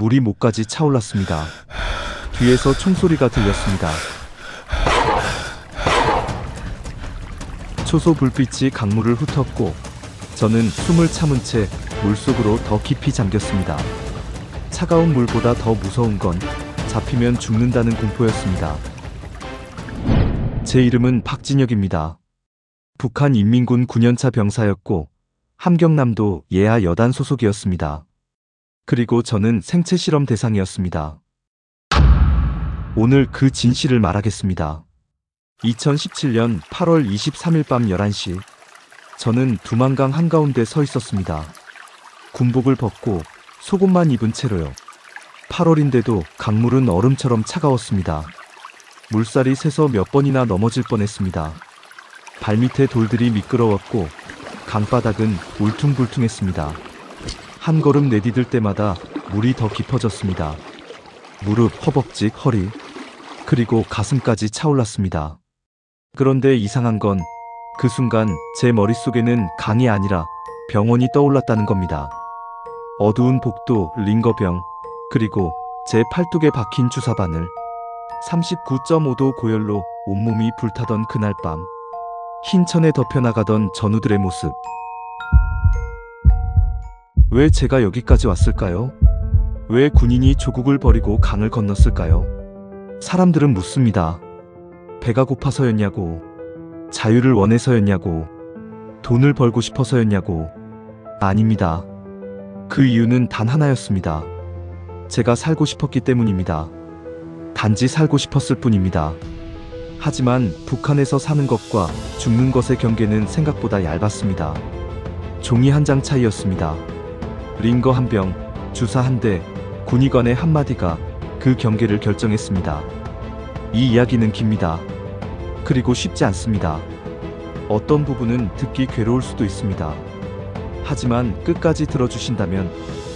물이 목까지 차올랐습니다. 뒤에서 총소리가 들렸습니다. 초소 불빛이 강물을 훑었고 저는 숨을 참은 채 물속으로 더 깊이 잠겼습니다. 차가운 물보다 더 무서운 건 잡히면 죽는다는 공포였습니다. 제 이름은 박진혁입니다. 북한 인민군 9년차 병사였고 함경남도 예하 여단 소속이었습니다. 그리고 저는 생체 실험 대상이었습니다. 오늘 그 진실을 말하겠습니다. 2017년 8월 23일 밤 11시 저는 두만강 한가운데 서 있었습니다. 군복을 벗고 속옷만 입은 채로요. 8월인데도 강물은 얼음처럼 차가웠습니다. 물살이 새서 몇 번이나 넘어질 뻔했습니다. 발밑에 돌들이 미끄러웠고 강바닥은 울퉁불퉁했습니다. 한 걸음 내디딜 때마다 물이 더 깊어졌습니다. 무릎, 허벅지, 허리, 그리고 가슴까지 차올랐습니다. 그런데 이상한 건 그 순간 제 머릿속에는 강이 아니라 병원이 떠올랐다는 겁니다. 어두운 복도, 링거병, 그리고 제 팔뚝에 박힌 주사바늘, 39.5도 고열로 온몸이 불타던 그날 밤, 흰 천에 덮여나가던 전우들의 모습. 왜 제가 여기까지 왔을까요? 왜 군인이 조국을 버리고 강을 건넜을까요? 사람들은 묻습니다. 배가 고파서였냐고, 자유를 원해서였냐고, 돈을 벌고 싶어서였냐고. 아닙니다. 그 이유는 단 하나였습니다. 제가 살고 싶었기 때문입니다. 단지 살고 싶었을 뿐입니다. 하지만 북한에서 사는 것과 죽는 것의 경계는 생각보다 얇았습니다. 종이 한 장 차이였습니다. 링거 한 병, 주사 한 대, 군의관의 한마디가 그 경계를 결정했습니다. 이 이야기는 깁니다. 그리고 쉽지 않습니다. 어떤 부분은 듣기 괴로울 수도 있습니다. 하지만 끝까지 들어주신다면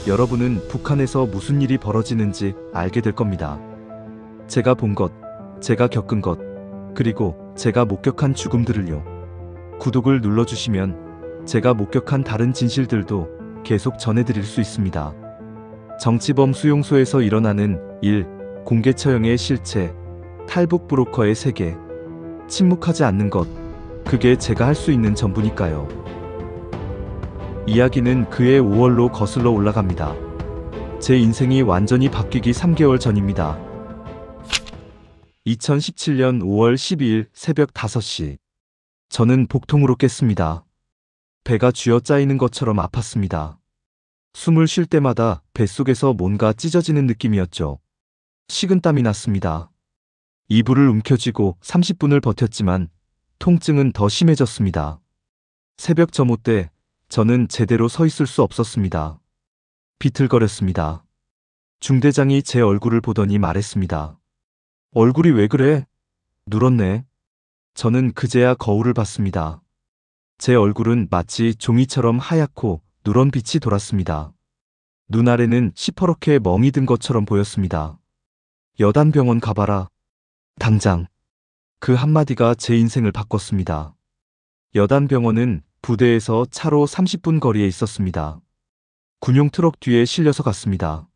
여러분은 북한에서 무슨 일이 벌어지는지 알게 될 겁니다. 제가 본 것, 제가 겪은 것, 그리고 제가 목격한 죽음들을요. 구독을 눌러주시면 제가 목격한 다른 진실들도 계속 전해드릴 수 있습니다. 정치범 수용소에서 일어나는 일, 공개 처형의 실체, 탈북 브로커의 세계, 침묵하지 않는 것, 그게 제가 할 수 있는 전부니까요. 이야기는 그해 5월로 거슬러 올라갑니다. 제 인생이 완전히 바뀌기 3개월 전입니다. 2017년 5월 12일 새벽 5시. 저는 복통으로 깼습니다. 배가 쥐어짜이는 것처럼 아팠습니다. 숨을 쉴 때마다 뱃속에서 뭔가 찢어지는 느낌이었죠. 식은땀이 났습니다. 이불을 움켜쥐고 30분을 버텼지만 통증은 더 심해졌습니다. 새벽 점호 때 저는 제대로 서 있을 수 없었습니다. 비틀거렸습니다. 중대장이 제 얼굴을 보더니 말했습니다. 얼굴이 왜 그래? 누렇네. 저는 그제야 거울을 봤습니다. 제 얼굴은 마치 종이처럼 하얗고 누런 빛이 돌았습니다. 눈 아래는 시퍼렇게 멍이 든 것처럼 보였습니다. 여단병원 가봐라. 당장. 그 한마디가 제 인생을 바꿨습니다. 여단병원은 부대에서 차로 30분 거리에 있었습니다. 군용 트럭 뒤에 실려서 갔습니다.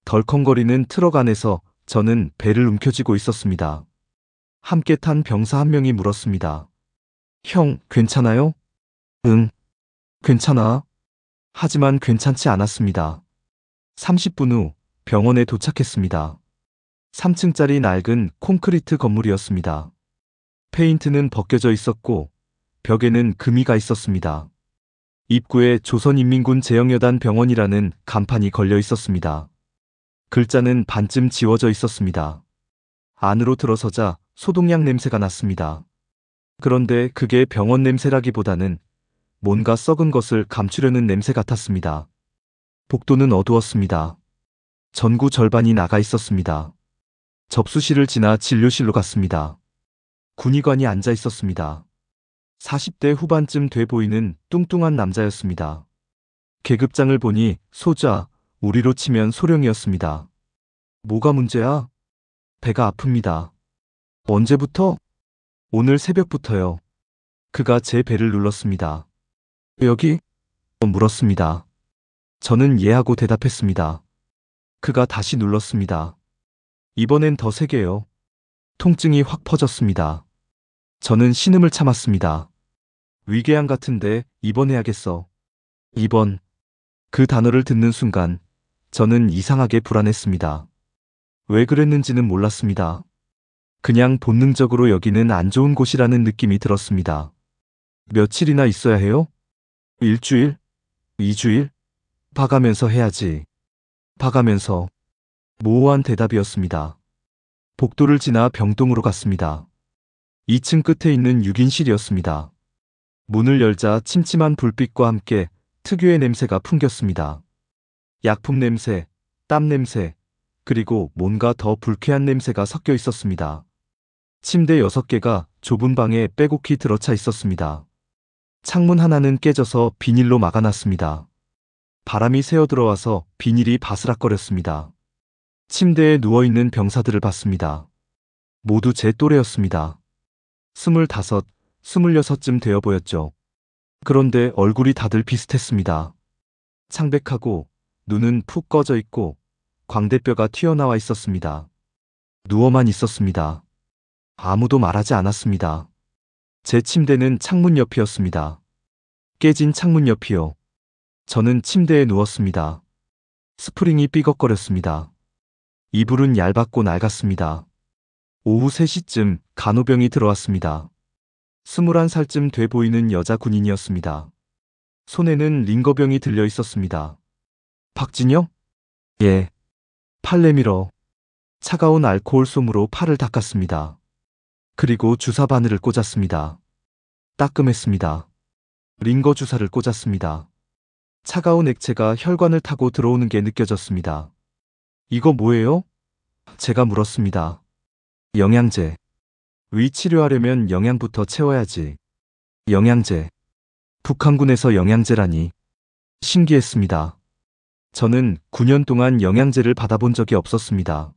덜컹거리는 트럭 안에서 저는 배를 움켜쥐고 있었습니다. 함께 탄 병사 한 명이 물었습니다. 형, 괜찮아요? 응, 괜찮아. 하지만 괜찮지 않았습니다. 30분 후 병원에 도착했습니다. 3층짜리 낡은 콘크리트 건물이었습니다. 페인트는 벗겨져 있었고 벽에는 금이가 있었습니다. 입구에 조선인민군 제영여단 병원이라는 간판이 걸려 있었습니다. 글자는 반쯤 지워져 있었습니다. 안으로 들어서자 소독약 냄새가 났습니다. 그런데 그게 병원 냄새라기보다는 뭔가 썩은 것을 감추려는 냄새 같았습니다. 복도는 어두웠습니다. 전구 절반이 나가 있었습니다. 접수실을 지나 진료실로 갔습니다. 군의관이 앉아 있었습니다. 40대 후반쯤 돼 보이는 뚱뚱한 남자였습니다. 계급장을 보니 소자, 우리로 치면 소령이었습니다. 뭐가 문제야? 배가 아픕니다. 언제부터? 오늘 새벽부터요. 그가 제 배를 눌렀습니다. 여기? 물었습니다. 저는 예 하고 대답했습니다. 그가 다시 눌렀습니다. 이번엔 더 세게요. 통증이 확 퍼졌습니다. 저는 신음을 참았습니다. 위궤양 같은데 입원해야겠어. 입원. 그 단어를 듣는 순간 저는 이상하게 불안했습니다. 왜 그랬는지는 몰랐습니다. 그냥 본능적으로 여기는 안 좋은 곳이라는 느낌이 들었습니다. 며칠이나 있어야 해요? 일주일? 2주일? 봐가면서 해야지. 봐가면서. 모호한 대답이었습니다. 복도를 지나 병동으로 갔습니다. 2층 끝에 있는 6인실이었습니다. 문을 열자 침침한 불빛과 함께 특유의 냄새가 풍겼습니다. 약품 냄새, 땀 냄새, 그리고 뭔가 더 불쾌한 냄새가 섞여 있었습니다. 침대 6개가 좁은 방에 빼곡히 들어차 있었습니다. 창문 하나는 깨져서 비닐로 막아놨습니다. 바람이 새어 들어와서 비닐이 바스락거렸습니다. 침대에 누워있는 병사들을 봤습니다. 모두 제 또래였습니다. 25, 26쯤 되어 보였죠. 그런데 얼굴이 다들 비슷했습니다. 창백하고 눈은 푹 꺼져 있고 광대뼈가 튀어나와 있었습니다. 누워만 있었습니다. 아무도 말하지 않았습니다. 제 침대는 창문 옆이었습니다. 깨진 창문 옆이요. 저는 침대에 누웠습니다. 스프링이 삐걱거렸습니다. 이불은 얇았고 낡았습니다. 오후 3시쯤 간호병이 들어왔습니다. 21살쯤 돼 보이는 여자 군인이었습니다. 손에는 링거병이 들려 있었습니다. 박진영? 예. 팔 내밀어. 차가운 알코올 솜으로 팔을 닦았습니다. 그리고 주사 바늘을 꽂았습니다. 따끔했습니다. 링거 주사를 꽂았습니다. 차가운 액체가 혈관을 타고 들어오는 게 느껴졌습니다. 이거 뭐예요? 제가 물었습니다. 영양제. 위 치료하려면 영양부터 채워야지. 영양제. 북한군에서 영양제라니. 신기했습니다. 저는 9년 동안 영양제를 받아본 적이 없었습니다.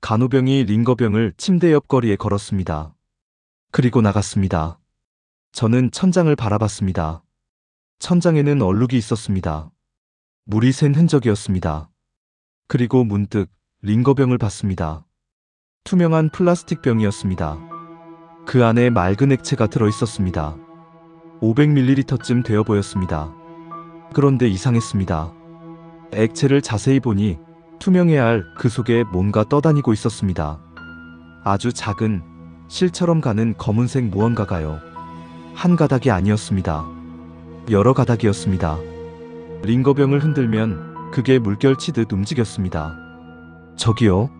간호병이 링거병을 침대 옆 거리에 걸었습니다. 그리고 나갔습니다. 저는 천장을 바라봤습니다. 천장에는 얼룩이 있었습니다. 물이 샌 흔적이었습니다. 그리고 문득 링거병을 봤습니다. 투명한 플라스틱 병이었습니다. 그 안에 맑은 액체가 들어있었습니다. 500ml쯤 되어 보였습니다. 그런데 이상했습니다. 액체를 자세히 보니 투명해야 할 그 속에 뭔가 떠다니고 있었습니다. 아주 작은 실처럼 가는 검은색 무언가가요. 한 가닥이 아니었습니다. 여러 가닥이었습니다. 링거병을 흔들면 그게 물결치듯 움직였습니다. 저기요.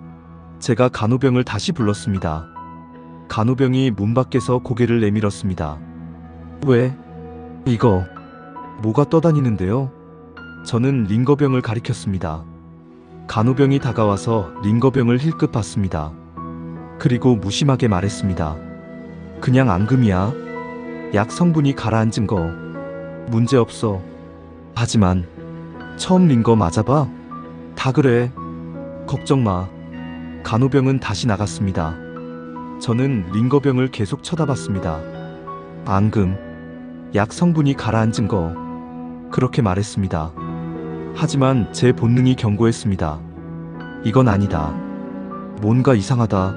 제가 간호병을 다시 불렀습니다. 간호병이 문 밖에서 고개를 내밀었습니다. 왜? 이거 뭐가 떠다니는데요? 저는 링거병을 가리켰습니다. 간호병이 다가와서 링거병을 힐끗 봤습니다. 그리고 무심하게 말했습니다. 그냥 앙금이야. 약 성분이 가라앉은 거. 문제없어. 하지만 처음 링거 맞아봐? 다 그래. 걱정 마. 간호병은 다시 나갔습니다. 저는 링거병을 계속 쳐다봤습니다. 앙금. 약 성분이 가라앉은 거. 그렇게 말했습니다. 하지만 제 본능이 경고했습니다. 이건 아니다. 뭔가 이상하다.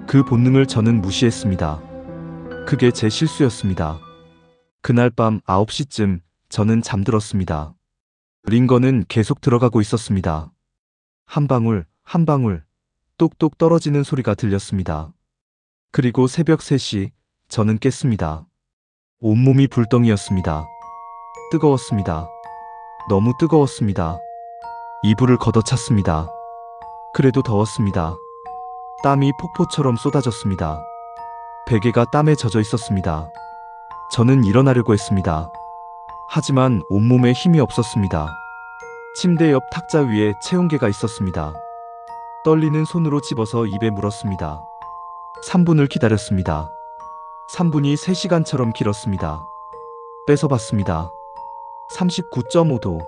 그 본능을 저는 무시했습니다. 그게 제 실수였습니다. 그날 밤 9시쯤 저는 잠들었습니다. 링거는 계속 들어가고 있었습니다. 한 방울, 한 방울, 똑똑 떨어지는 소리가 들렸습니다. 그리고 새벽 3시, 저는 깼습니다. 온몸이 불덩이였습니다. 뜨거웠습니다. 너무 뜨거웠습니다. 이불을 걷어찼습니다. 그래도 더웠습니다. 땀이 폭포처럼 쏟아졌습니다. 베개가 땀에 젖어 있었습니다. 저는 일어나려고 했습니다. 하지만 온몸에 힘이 없었습니다. 침대 옆 탁자 위에 체온계가 있었습니다. 떨리는 손으로 집어서 입에 물었습니다. 3분을 기다렸습니다. 3분이 3시간처럼 길었습니다. 뺏어봤습니다. 39.5도.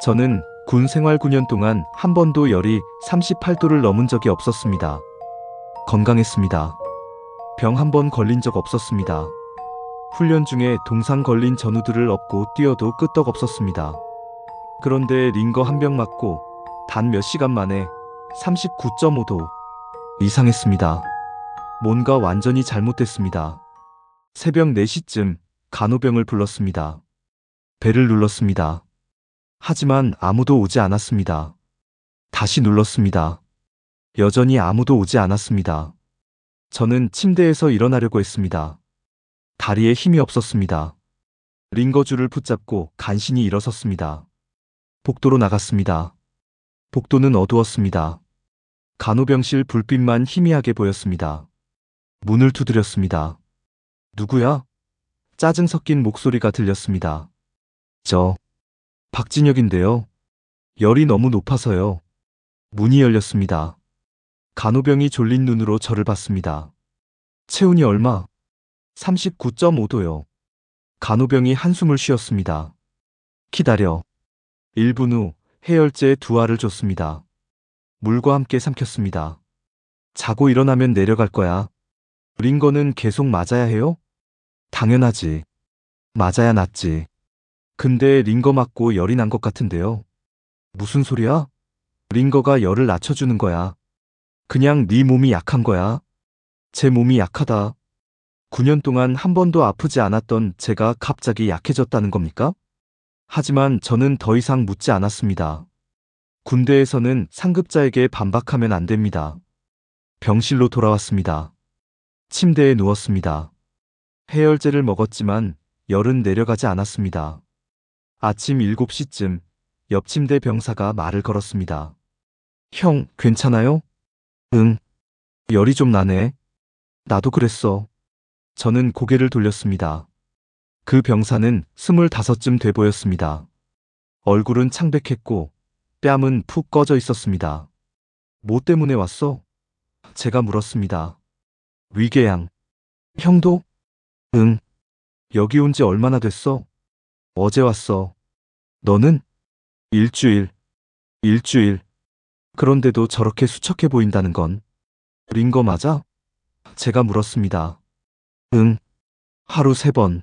저는 군 생활 9년 동안 한 번도 열이 38도를 넘은 적이 없었습니다. 건강했습니다. 병 한 번 걸린 적 없었습니다. 훈련 중에 동상 걸린 전우들을 업고 뛰어도 끄떡 없었습니다. 그런데 링거 한 병 맞고 단 몇 시간 만에 39.5도 이상했습니다. 뭔가 완전히 잘못됐습니다. 새벽 4시쯤 간호병을 불렀습니다. 벨을 눌렀습니다. 하지만 아무도 오지 않았습니다. 다시 눌렀습니다. 여전히 아무도 오지 않았습니다. 저는 침대에서 일어나려고 했습니다. 다리에 힘이 없었습니다. 링거줄을 붙잡고 간신히 일어섰습니다. 복도로 나갔습니다. 복도는 어두웠습니다. 간호병실 불빛만 희미하게 보였습니다. 문을 두드렸습니다. 누구야? 짜증 섞인 목소리가 들렸습니다. 저, 박진혁인데요. 열이 너무 높아서요. 문이 열렸습니다. 간호병이 졸린 눈으로 저를 봤습니다. 체온이 얼마? 39.5도요. 간호병이 한숨을 쉬었습니다. 기다려. 1분 후 해열제 2알을 줬습니다. 물과 함께 삼켰습니다. 자고 일어나면 내려갈 거야. 링거는 계속 맞아야 해요? 당연하지. 맞아야 낫지. 근데 링거 맞고 열이 난 것 같은데요. 무슨 소리야? 링거가 열을 낮춰주는 거야. 그냥 네 몸이 약한 거야. 제 몸이 약하다. 9년 동안 한 번도 아프지 않았던 제가 갑자기 약해졌다는 겁니까? 하지만 저는 더 이상 묻지 않았습니다. 군대에서는 상급자에게 반박하면 안 됩니다. 병실로 돌아왔습니다. 침대에 누웠습니다. 해열제를 먹었지만 열은 내려가지 않았습니다. 아침 7시쯤 옆 침대 병사가 말을 걸었습니다. 형, 괜찮아요? 응. 열이 좀 나네. 나도 그랬어. 저는 고개를 돌렸습니다. 그 병사는 25쯤 돼 보였습니다. 얼굴은 창백했고 뺨은 푹 꺼져 있었습니다. 뭐 때문에 왔어? 제가 물었습니다. 위궤양. 형도? 응. 여기 온 지 얼마나 됐어? 어제 왔어. 너는? 일주일. 그런데도 저렇게 수척해 보인다는 건 링거 맞아? 제가 물었습니다. 응. 하루 3번.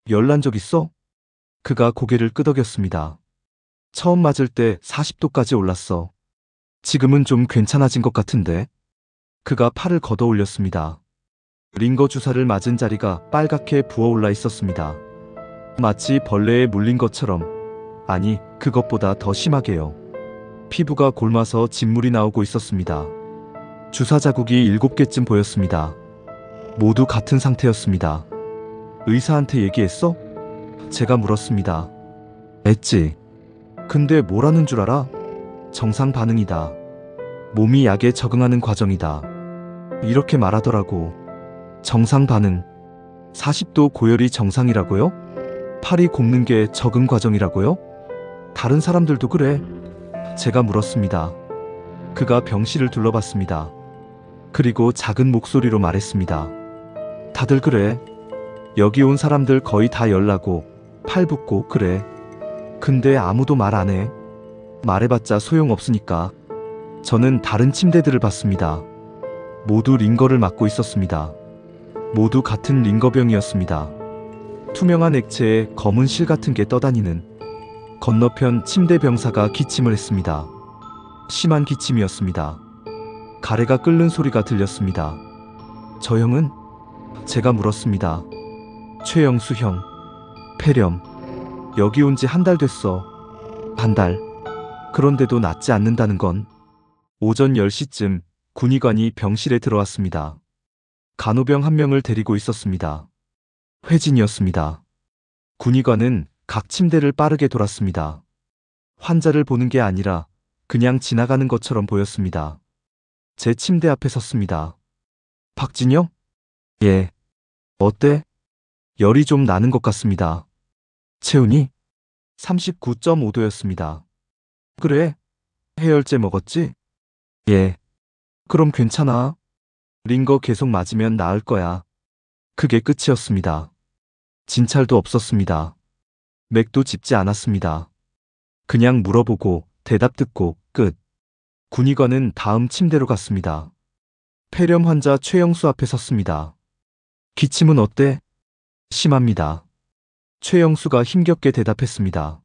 열난 적 있어? 그가 고개를 끄덕였습니다. 처음 맞을 때 40도까지 올랐어. 지금은 좀 괜찮아진 것 같은데. 그가 팔을 걷어 올렸습니다. 링거 주사를 맞은 자리가 빨갛게 부어올라 있었습니다. 마치 벌레에 물린 것처럼, 아니, 그것보다 더 심하게요. 피부가 골마서 진물이 나오고 있었습니다. 주사 자국이 7개쯤 보였습니다. 모두 같은 상태였습니다. 의사한테 얘기했어? 제가 물었습니다. 했지. 근데 뭐라는 줄 알아? 정상 반응이다. 몸이 약에 적응하는 과정이다. 이렇게 말하더라고. 정상 반응. 40도 고열이 정상이라고요? 팔이 곱는 게 적응 과정이라고요? 다른 사람들도 그래? 제가 물었습니다. 그가 병실을 둘러봤습니다. 그리고 작은 목소리로 말했습니다. 다들 그래. 여기 온 사람들 거의 다 열나고 팔 붓고 그래. 근데 아무도 말 안 해. 말해봤자 소용없으니까. 저는 다른 침대들을 봤습니다. 모두 링거를 맞고 있었습니다. 모두 같은 링거병이었습니다. 투명한 액체에 검은 실 같은 게 떠다니는. 건너편 침대 병사가 기침을 했습니다. 심한 기침이었습니다. 가래가 끓는 소리가 들렸습니다. 저 형은? 제가 물었습니다. 최영수 형. 폐렴. 여기 온 지 1달 됐어. 1달. 그런데도 낫지 않는다는 건. 오전 10시쯤 군의관이 병실에 들어왔습니다. 간호병 1명을 데리고 있었습니다. 회진이었습니다. 군의관은 각 침대를 빠르게 돌았습니다. 환자를 보는 게 아니라 그냥 지나가는 것처럼 보였습니다. 제 침대 앞에 섰습니다. 박진혁? 예. 어때? 열이 좀 나는 것 같습니다. 체온이? 39.5도였습니다. 그래? 해열제 먹었지? 예. 그럼 괜찮아. 링거 계속 맞으면 나을 거야. 그게 끝이었습니다. 진찰도 없었습니다. 맥도 짚지 않았습니다. 그냥 물어보고 대답 듣고 끝. 군의관은 다음 침대로 갔습니다. 폐렴 환자 최영수 앞에 섰습니다. 기침은 어때? 심합니다. 최영수가 힘겹게 대답했습니다.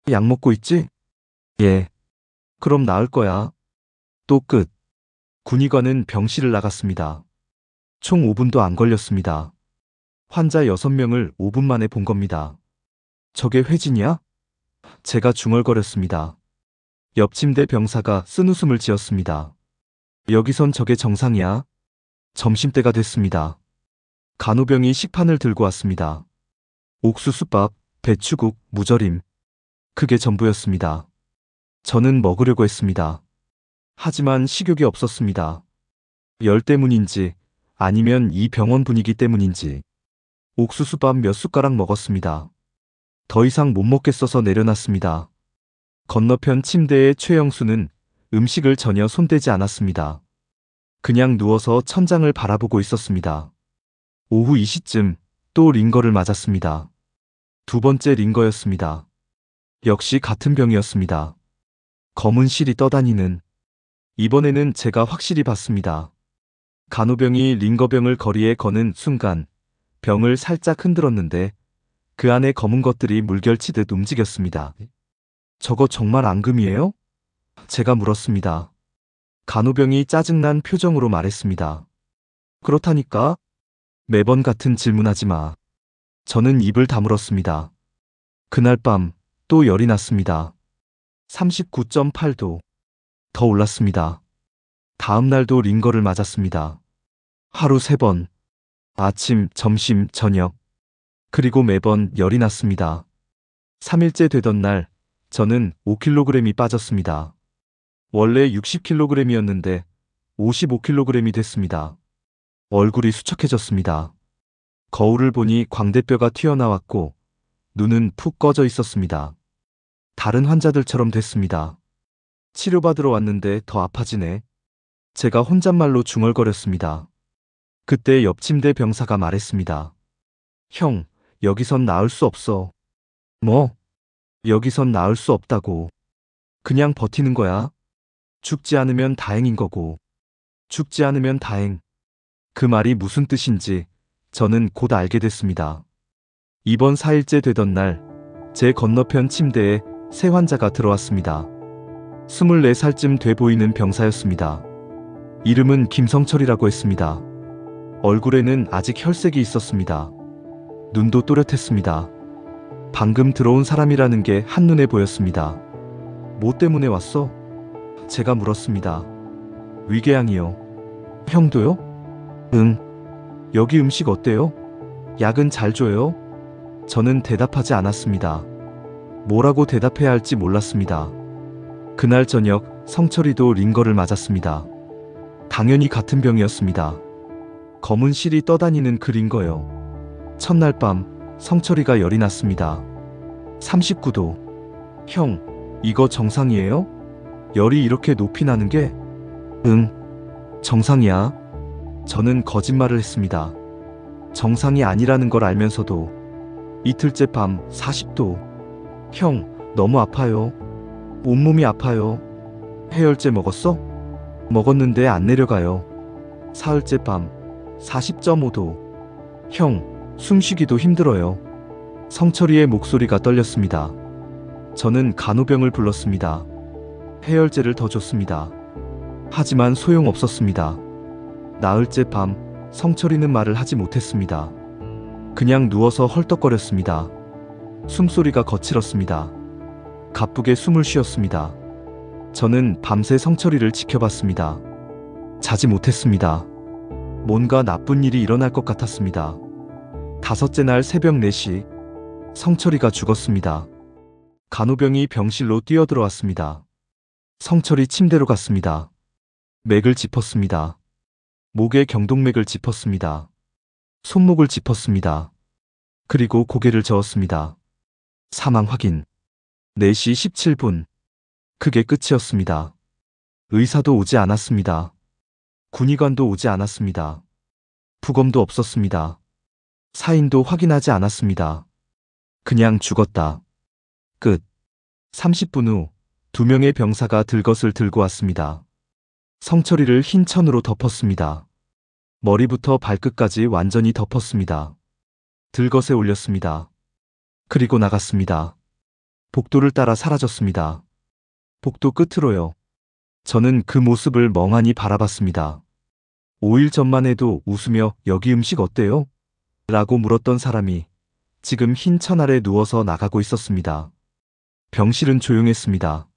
약 먹고 있지? 예. 그럼 나을 거야. 또 끝. 군의관은 병실을 나갔습니다. 총 5분도 안 걸렸습니다. 환자 6명을 5분 만에 본 겁니다. 저게 회진이야? 제가 중얼거렸습니다. 옆 침대 병사가 쓴웃음을 지었습니다. 여기선 저게 정상이야? 점심때가 됐습니다. 간호병이 식판을 들고 왔습니다. 옥수수밥, 배추국, 무절임. 그게 전부였습니다. 저는 먹으려고 했습니다. 하지만 식욕이 없었습니다. 열 때문인지 아니면 이 병원 분위기 때문인지 옥수수밥 몇 숟가락 먹었습니다. 더 이상 못 먹겠어서 내려놨습니다. 건너편 침대의 최영수는 음식을 전혀 손대지 않았습니다. 그냥 누워서 천장을 바라보고 있었습니다. 오후 2시쯤 또 링거를 맞았습니다. 두 번째 링거였습니다. 역시 같은 병이었습니다. 검은 실이 떠다니는. 이번에는 제가 확실히 봤습니다. 간호병이 링거병을 거리에 거는 순간 병을 살짝 흔들었는데 그 안에 검은 것들이 물결치듯 움직였습니다. 저거 정말 앙금이에요? 제가 물었습니다. 간호병이 짜증난 표정으로 말했습니다. 그렇다니까? 매번 같은 질문하지 마. 저는 입을 다물었습니다. 그날 밤 또 열이 났습니다. 39.8도. 더 올랐습니다. 다음 날도 링거를 맞았습니다. 하루 3번. 아침, 점심, 저녁. 그리고 매번 열이 났습니다. 3일째 되던 날 저는 5kg이 빠졌습니다. 원래 60kg이었는데 55kg이 됐습니다. 얼굴이 수척해졌습니다. 거울을 보니 광대뼈가 튀어나왔고 눈은 푹 꺼져 있었습니다. 다른 환자들처럼 됐습니다. 치료받으러 왔는데 더 아파지네. 제가 혼잣말로 중얼거렸습니다. 그때 옆 침대 병사가 말했습니다. 형, 여기선 나을 수 없어. 뭐? 여기선 나을 수 없다고. 그냥 버티는 거야. 죽지 않으면 다행인 거고. 죽지 않으면 다행. 그 말이 무슨 뜻인지 저는 곧 알게 됐습니다. 입원 4일째 되던 날, 제 건너편 침대에 새 환자가 들어왔습니다. 24살쯤 돼 보이는 병사였습니다. 이름은 김성철이라고 했습니다. 얼굴에는 아직 혈색이 있었습니다. 눈도 또렷했습니다. 방금 들어온 사람이라는 게 한눈에 보였습니다. 뭐 때문에 왔어? 제가 물었습니다. 위궤양이요. 형도요? 응. 여기 음식 어때요? 약은 잘 줘요? 저는 대답하지 않았습니다. 뭐라고 대답해야 할지 몰랐습니다. 그날 저녁 성철이도 링거를 맞았습니다. 당연히 같은 병이었습니다. 검은 실이 떠다니는 그 링거요. 첫날 밤 성철이가 열이 났습니다. 39도. 형, 이거 정상이에요? 열이 이렇게 높이 나는 게? 응, 정상이야. 저는 거짓말을 했습니다. 정상이 아니라는 걸 알면서도. 이틀째 밤 40도. 형, 너무 아파요. 온몸이 아파요. 해열제 먹었어? 먹었는데 안 내려가요. 사흘째 밤 40.5도. 형, 숨쉬기도 힘들어요. 성철이의 목소리가 떨렸습니다. 저는 간호병을 불렀습니다. 해열제를 더 줬습니다. 하지만 소용없었습니다. 나흘째 밤 성철이는 말을 하지 못했습니다. 그냥 누워서 헐떡거렸습니다. 숨소리가 거칠었습니다. 가쁘게 숨을 쉬었습니다. 저는 밤새 성철이를 지켜봤습니다. 자지 못했습니다. 뭔가 나쁜 일이 일어날 것 같았습니다. 다섯째 날 새벽 4시, 성철이가 죽었습니다. 간호병이 병실로 뛰어들어왔습니다. 성철이 침대로 갔습니다. 맥을 짚었습니다. 목에 경동맥을 짚었습니다. 손목을 짚었습니다. 그리고 고개를 저었습니다. 사망 확인. 4시 17분. 그게 끝이었습니다. 의사도 오지 않았습니다. 군의관도 오지 않았습니다. 부검도 없었습니다. 사인도 확인하지 않았습니다. 그냥 죽었다. 끝. 30분 후 2명의 병사가 들것을 들고 왔습니다. 성철이를 흰 천으로 덮었습니다. 머리부터 발끝까지 완전히 덮었습니다. 들것에 올렸습니다. 그리고 나갔습니다. 복도를 따라 사라졌습니다. 복도 끝으로요. 저는 그 모습을 멍하니 바라봤습니다. 5일 전만 해도 웃으며 여기 음식 어때요? 라고 물었던 사람이 지금 흰 천 아래 누워서 나가고 있었습니다. 병실은 조용했습니다.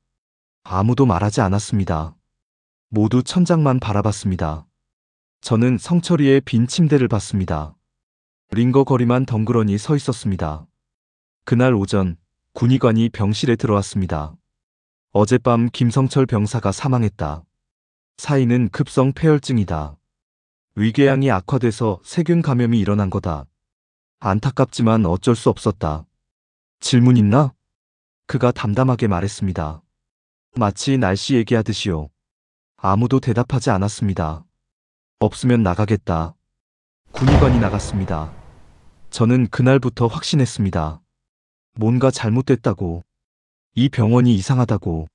아무도 말하지 않았습니다. 모두 천장만 바라봤습니다. 저는 성철이의 빈 침대를 봤습니다. 링거 거리만 덩그러니 서 있었습니다. 그날 오전 군의관이 병실에 들어왔습니다. 어젯밤 김성철 병사가 사망했다. 사인은 급성 폐혈증이다. 위궤양이 악화돼서 세균 감염이 일어난 거다. 안타깝지만 어쩔 수 없었다. 질문 있나? 그가 담담하게 말했습니다. 마치 날씨 얘기하듯이요. 아무도 대답하지 않았습니다. 없으면 나가겠다. 군의관이 나갔습니다. 저는 그날부터 확신했습니다. 뭔가 잘못됐다고. 이 병원이 이상하다고.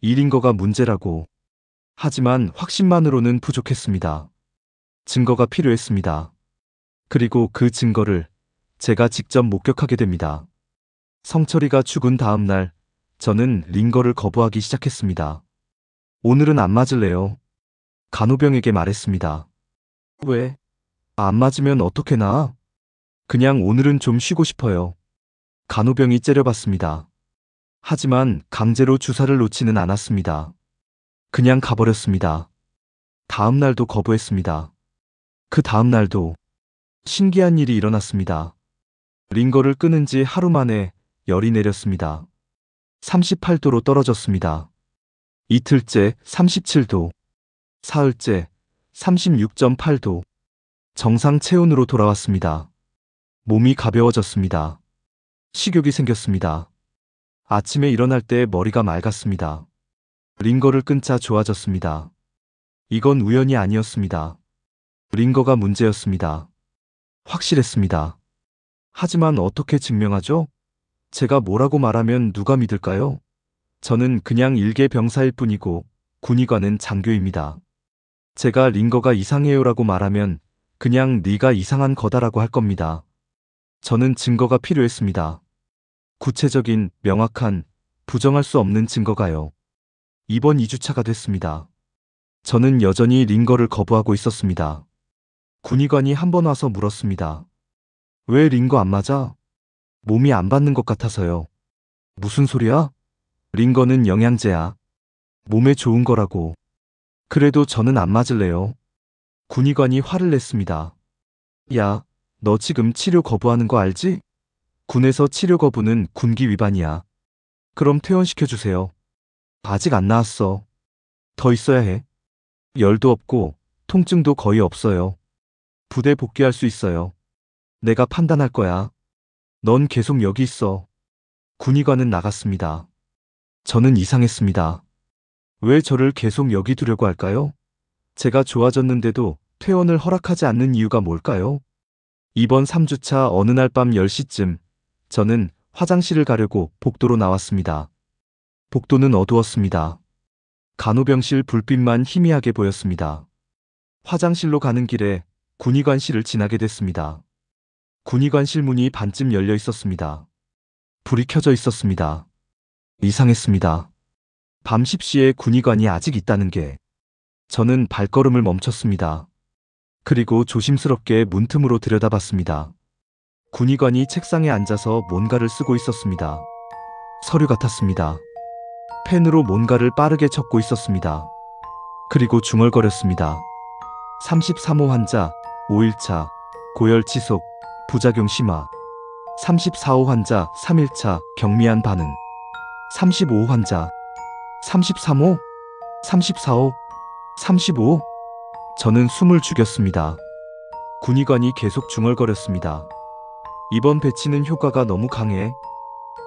일인거가 문제라고. 하지만 확신만으로는 부족했습니다. 증거가 필요했습니다. 그리고 그 증거를 제가 직접 목격하게 됩니다. 성철이가 죽은 다음 날 저는 링거를 거부하기 시작했습니다. 오늘은 안 맞을래요. 간호병에게 말했습니다. 왜? 안 맞으면 어떻게 나아? 그냥 오늘은 좀 쉬고 싶어요. 간호병이 째려봤습니다. 하지만 강제로 주사를 놓지는 않았습니다. 그냥 가버렸습니다. 다음 날도 거부했습니다. 그 다음 날도 신기한 일이 일어났습니다. 링거를 끊은 지 하루 만에 열이 내렸습니다. 38도로 떨어졌습니다. 이틀째 37도, 사흘째 36.8도, 정상 체온으로 돌아왔습니다. 몸이 가벼워졌습니다. 식욕이 생겼습니다. 아침에 일어날 때 머리가 맑았습니다. 링거를 끊자 좋아졌습니다. 이건 우연이 아니었습니다. 링거가 문제였습니다. 확실했습니다. 하지만 어떻게 증명하죠? 제가 뭐라고 말하면 누가 믿을까요? 저는 그냥 일개 병사일 뿐이고 군의관은 장교입니다. 제가 링거가 이상해요라고 말하면 그냥 네가 이상한 거다라고 할 겁니다. 저는 증거가 필요했습니다. 구체적인, 명확한, 부정할 수 없는 증거가요. 이번 2주차가 됐습니다. 저는 여전히 링거를 거부하고 있었습니다. 군의관이 한 번 와서 물었습니다. 왜 링거 안 맞아? 몸이 안 받는 것 같아서요. 무슨 소리야? 링거는 영양제야. 몸에 좋은 거라고. 그래도 저는 안 맞을래요. 군의관이 화를 냈습니다. 야, 너 지금 치료 거부하는 거 알지? 군에서 치료 거부는 군기 위반이야. 그럼 퇴원시켜주세요. 아직 안 나았어. 더 있어야 해. 열도 없고 통증도 거의 없어요. 부대 복귀할 수 있어요. 내가 판단할 거야. 넌 계속 여기 있어. 군의관은 나갔습니다. 저는 이상했습니다. 왜 저를 계속 여기 두려고 할까요? 제가 좋아졌는데도 퇴원을 허락하지 않는 이유가 뭘까요? 이번 3주차 어느 날 밤 10시쯤 저는 화장실을 가려고 복도로 나왔습니다. 복도는 어두웠습니다. 간호병실 불빛만 희미하게 보였습니다. 화장실로 가는 길에 군의관실을 지나게 됐습니다. 군의관실 문이 반쯤 열려 있었습니다. 불이 켜져 있었습니다. 이상했습니다. 밤 10시에 군의관이 아직 있다는 게. 저는 발걸음을 멈췄습니다. 그리고 조심스럽게 문틈으로 들여다봤습니다. 군의관이 책상에 앉아서 뭔가를 쓰고 있었습니다. 서류 같았습니다. 펜으로 뭔가를 빠르게 적고 있었습니다. 그리고 중얼거렸습니다. 33호 환자, 5일차, 고열 지속, 부작용 심화. 34호 환자, 3일차, 경미한 반응. 35호 환자, 33호, 34호, 35호. 저는 숨을 죽였습니다. 군의관이 계속 중얼거렸습니다. 이번 배치는 효과가 너무 강해.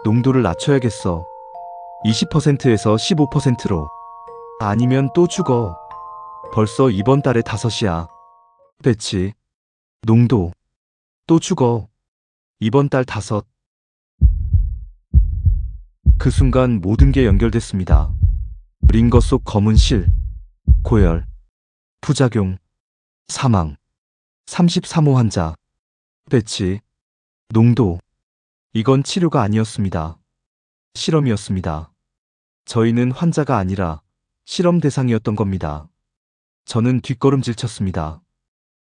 농도를 낮춰야겠어. 20%에서 15%로. 아니면 또 죽어. 벌써 이번 달에 5이야. 배치. 농도. 또 죽어. 이번 달 5. 그 순간 모든 게 연결됐습니다. 링거 속 검은 실. 고열. 부작용. 사망. 33호 환자. 배치. 농도. 이건 치료가 아니었습니다. 실험이었습니다. 저희는 환자가 아니라 실험 대상이었던 겁니다. 저는 뒷걸음질 쳤습니다.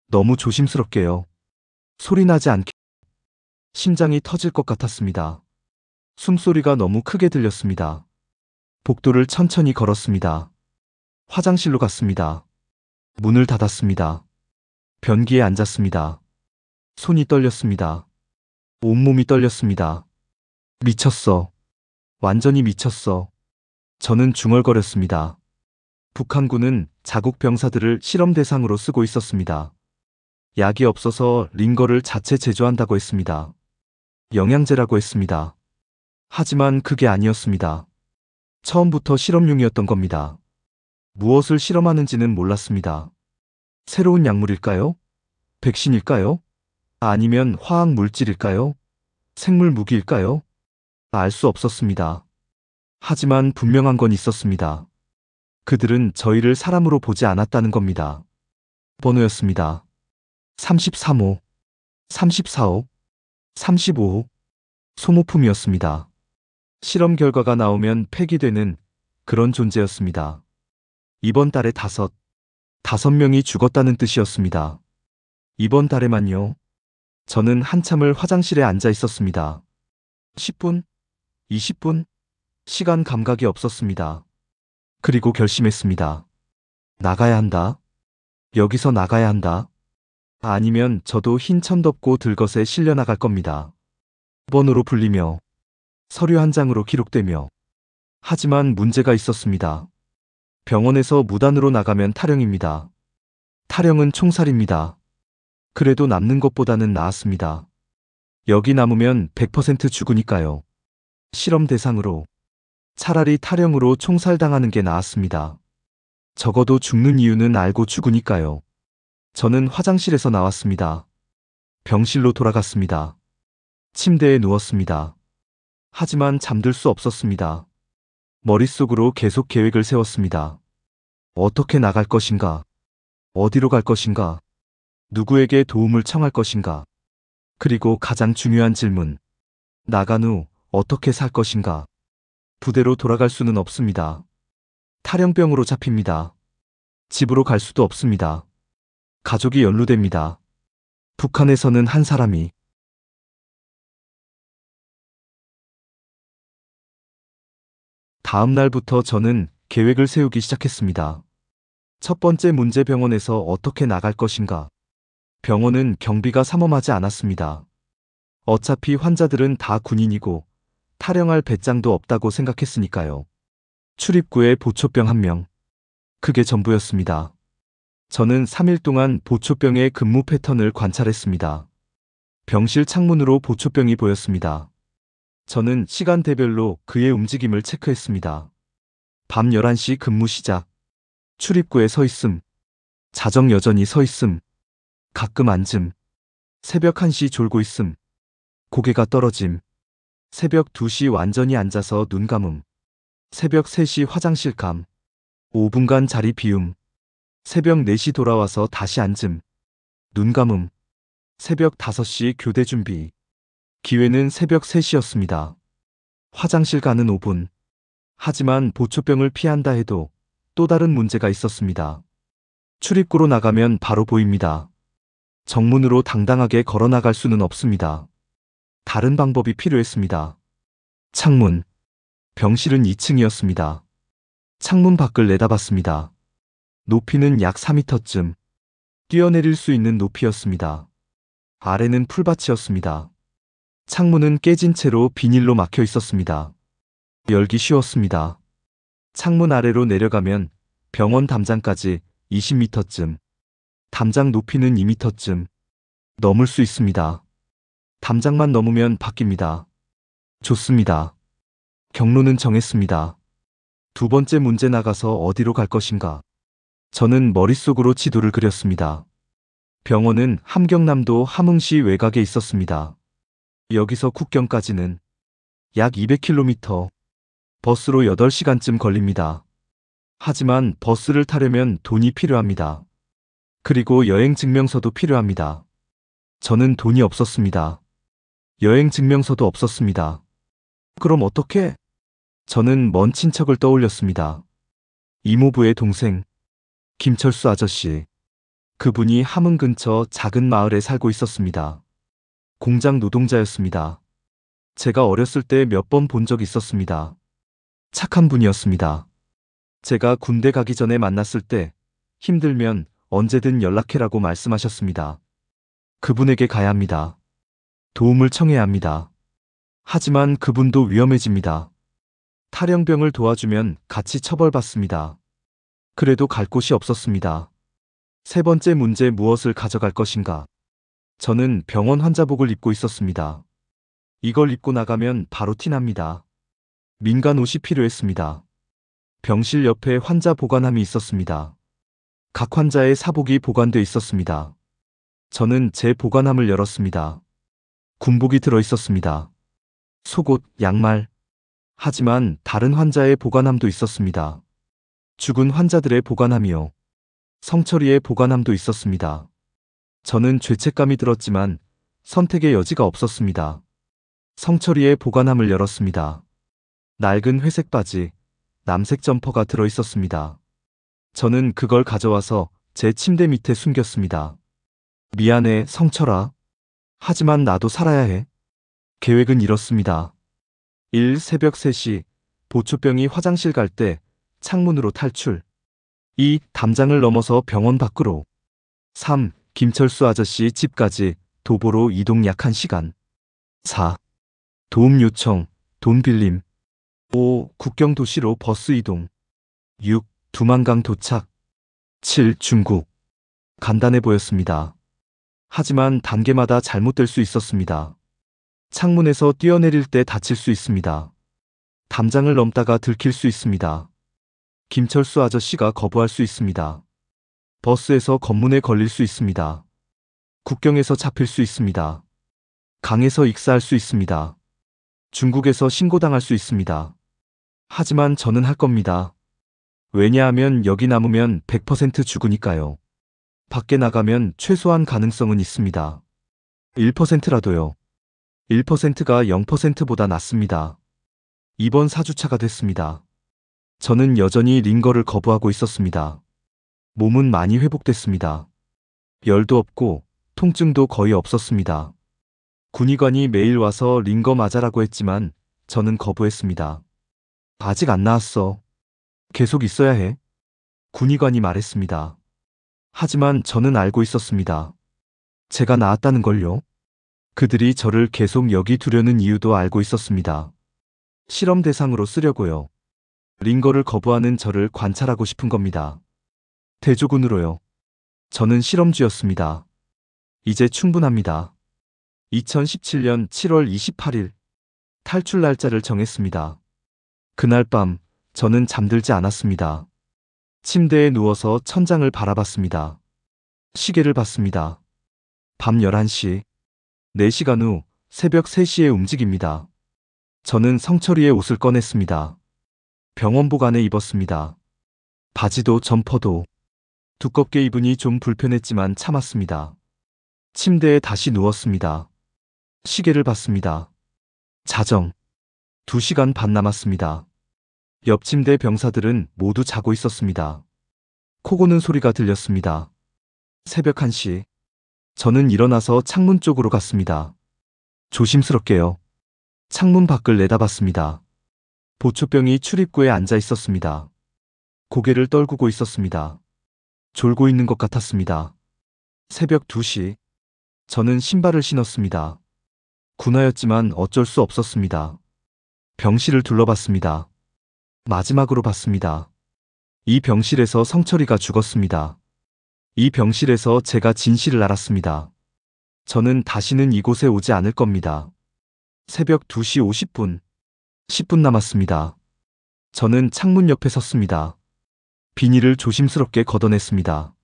너무 조심스럽게요. 소리 나지 않게. 심장이 터질 것 같았습니다. 숨소리가 너무 크게 들렸습니다. 복도를 천천히 걸었습니다. 화장실로 갔습니다. 문을 닫았습니다. 변기에 앉았습니다. 손이 떨렸습니다. 온몸이 떨렸습니다. 미쳤어. 완전히 미쳤어. 저는 중얼거렸습니다. 북한군은 자국 병사들을 실험 대상으로 쓰고 있었습니다. 약이 없어서 링거를 자체 제조한다고 했습니다. 영양제라고 했습니다. 하지만 그게 아니었습니다. 처음부터 실험용이었던 겁니다. 무엇을 실험하는지는 몰랐습니다. 새로운 약물일까요? 백신일까요? 아니면 화학 물질일까요? 생물 무기일까요? 알 수 없었습니다. 하지만 분명한 건 있었습니다. 그들은 저희를 사람으로 보지 않았다는 겁니다. 번호였습니다. 33호, 34호, 35호. 소모품이었습니다. 실험 결과가 나오면 폐기되는 그런 존재였습니다. 이번 달에 다섯 명이 죽었다는 뜻이었습니다. 이번 달에만요. 저는 한참을 화장실에 앉아 있었습니다. 10분, 20분, 시간 감각이 없었습니다. 그리고 결심했습니다. 나가야 한다. 여기서 나가야 한다. 아니면 저도 흰 천 덮고 들것에 실려 나갈 겁니다. 번호로 불리며 서류 한 장으로 기록되며. 하지만 문제가 있었습니다. 병원에서 무단으로 나가면 탈영입니다. 탈영은 총살입니다. 그래도 남는 것보다는 나았습니다. 여기 남으면 100% 죽으니까요. 실험 대상으로. 차라리 탈영으로 총살당하는 게 나았습니다. 적어도 죽는 이유는 알고 죽으니까요. 저는 화장실에서 나왔습니다. 병실로 돌아갔습니다. 침대에 누웠습니다. 하지만 잠들 수 없었습니다. 머릿속으로 계속 계획을 세웠습니다. 어떻게 나갈 것인가? 어디로 갈 것인가? 누구에게 도움을 청할 것인가? 그리고 가장 중요한 질문. 나간 후 어떻게 살 것인가? 부대로 돌아갈 수는 없습니다. 탈영병으로 잡힙니다. 집으로 갈 수도 없습니다. 가족이 연루됩니다. 북한에서는 한 사람이. 다음 날부터 저는 계획을 세우기 시작했습니다. 첫 번째 문제, 병원에서 어떻게 나갈 것인가? 병원은 경비가 삼엄하지 않았습니다. 어차피 환자들은 다 군인이고 탈영할 배짱도 없다고 생각했으니까요. 출입구에 보초병 1명. 그게 전부였습니다. 저는 3일 동안 보초병의 근무 패턴을 관찰했습니다. 병실 창문으로 보초병이 보였습니다. 저는 시간대별로 그의 움직임을 체크했습니다. 밤 11시 근무 시작. 출입구에 서 있음. 자정 여전히 서 있음. 가끔 앉음. 새벽 1시 졸고 있음. 고개가 떨어짐. 새벽 2시 완전히 앉아서 눈 감음. 새벽 3시 화장실 감. 5분간 자리 비움. 새벽 4시 돌아와서 다시 앉음. 눈 감음. 새벽 5시 교대 준비. 기회는 새벽 3시였습니다. 화장실 가는 5분. 하지만 보초병을 피한다 해도 또 다른 문제가 있었습니다. 출입구로 나가면 바로 보입니다. 정문으로 당당하게 걸어 나갈 수는 없습니다. 다른 방법이 필요했습니다. 창문. 병실은 2층이었습니다. 창문 밖을 내다봤습니다. 높이는 약 4m쯤. 뛰어내릴 수 있는 높이였습니다. 아래는 풀밭이었습니다. 창문은 깨진 채로 비닐로 막혀 있었습니다. 열기 쉬웠습니다. 창문 아래로 내려가면 병원 담장까지 20m쯤. 담장 높이는 2m쯤. 넘을 수 있습니다. 담장만 넘으면 바뀝니다. 좋습니다. 경로는 정했습니다. 두 번째 문제, 나가서 어디로 갈 것인가? 저는 머릿속으로 지도를 그렸습니다. 병원은 함경남도 함흥시 외곽에 있었습니다. 여기서 국경까지는 약 200km. 버스로 8시간쯤 걸립니다. 하지만 버스를 타려면 돈이 필요합니다. 그리고 여행 증명서도 필요합니다. 저는 돈이 없었습니다. 여행 증명서도 없었습니다. 그럼 어떻게? 저는 먼 친척을 떠올렸습니다. 이모부의 동생, 김철수 아저씨. 그분이 함흥 근처 작은 마을에 살고 있었습니다. 공장 노동자였습니다. 제가 어렸을 때 몇 번 본 적 있었습니다. 착한 분이었습니다. 제가 군대 가기 전에 만났을 때 힘들면 언제든 연락해라고 말씀하셨습니다. 그분에게 가야 합니다. 도움을 청해야 합니다. 하지만 그분도 위험해집니다. 탈영병을 도와주면 같이 처벌받습니다. 그래도 갈 곳이 없었습니다. 세 번째 문제, 무엇을 가져갈 것인가? 저는 병원 환자복을 입고 있었습니다. 이걸 입고 나가면 바로 티납니다. 민간 옷이 필요했습니다. 병실 옆에 환자 보관함이 있었습니다. 각 환자의 사복이 보관돼 있었습니다. 저는 제 보관함을 열었습니다. 군복이 들어 있었습니다. 속옷, 양말. 하지만 다른 환자의 보관함도 있었습니다. 죽은 환자들의 보관함이요. 성철이의 보관함도 있었습니다. 저는 죄책감이 들었지만 선택의 여지가 없었습니다. 성철이의 보관함을 열었습니다. 낡은 회색 바지, 남색 점퍼가 들어 있었습니다. 저는 그걸 가져와서 제 침대 밑에 숨겼습니다. 미안해, 성철아. 하지만 나도 살아야 해. 계획은 이렇습니다. 1. 새벽 3시, 보초병이 화장실 갈 때 창문으로 탈출. 2. 담장을 넘어서 병원 밖으로. 3. 김철수 아저씨 집까지 도보로 이동 약 1시간. 4. 도움 요청, 돈 빌림. 5. 국경 도시로 버스 이동. 6. 두만강 도착. 7. 중국. 간단해 보였습니다. 하지만 단계마다 잘못될 수 있었습니다. 창문에서 뛰어내릴 때 다칠 수 있습니다. 담장을 넘다가 들킬 수 있습니다. 김철수 아저씨가 거부할 수 있습니다. 버스에서 검문에 걸릴 수 있습니다. 국경에서 잡힐 수 있습니다. 강에서 익사할 수 있습니다. 중국에서 신고당할 수 있습니다. 하지만 저는 할 겁니다. 왜냐하면 여기 남으면 100% 죽으니까요. 밖에 나가면 최소한 가능성은 있습니다. 1%라도요. 1%가 0%보다 낫습니다. 이번 4주차가 됐습니다. 저는 여전히 링거를 거부하고 있었습니다. 몸은 많이 회복됐습니다. 열도 없고 통증도 거의 없었습니다. 군의관이 매일 와서 링거 맞아라고 했지만 저는 거부했습니다. 아직 안 나았어. 계속 있어야 해. 군의관이 말했습니다. 하지만 저는 알고 있었습니다. 제가 나았다는 걸요. 그들이 저를 계속 여기 두려는 이유도 알고 있었습니다. 실험 대상으로 쓰려고요. 링거를 거부하는 저를 관찰하고 싶은 겁니다. 대조군으로요. 저는 실험쥐였습니다. 이제 충분합니다. 2017년 7월 28일 탈출 날짜를 정했습니다. 그날 밤 저는 잠들지 않았습니다. 침대에 누워서 천장을 바라봤습니다. 시계를 봤습니다. 밤 11시. 4시간 후 새벽 3시에 움직입니다. 저는 성철이의 옷을 꺼냈습니다. 병원복 안에 입었습니다. 바지도 점퍼도 두껍게 입으니 좀 불편했지만 참았습니다. 침대에 다시 누웠습니다. 시계를 봤습니다. 자정. 2시간 반 남았습니다. 옆 침대 병사들은 모두 자고 있었습니다. 코 고는 소리가 들렸습니다. 새벽 1시. 저는 일어나서 창문 쪽으로 갔습니다. 조심스럽게요. 창문 밖을 내다봤습니다. 보초병이 출입구에 앉아 있었습니다. 고개를 떨구고 있었습니다. 졸고 있는 것 같았습니다. 새벽 2시. 저는 신발을 신었습니다. 군화였지만 어쩔 수 없었습니다. 병실을 둘러봤습니다. 마지막으로 봤습니다. 이 병실에서 성철이가 죽었습니다. 이 병실에서 제가 진실을 알았습니다. 저는 다시는 이곳에 오지 않을 겁니다. 새벽 2시 50분. 10분 남았습니다. 저는 창문 옆에 섰습니다. 비닐을 조심스럽게 걷어냈습니다.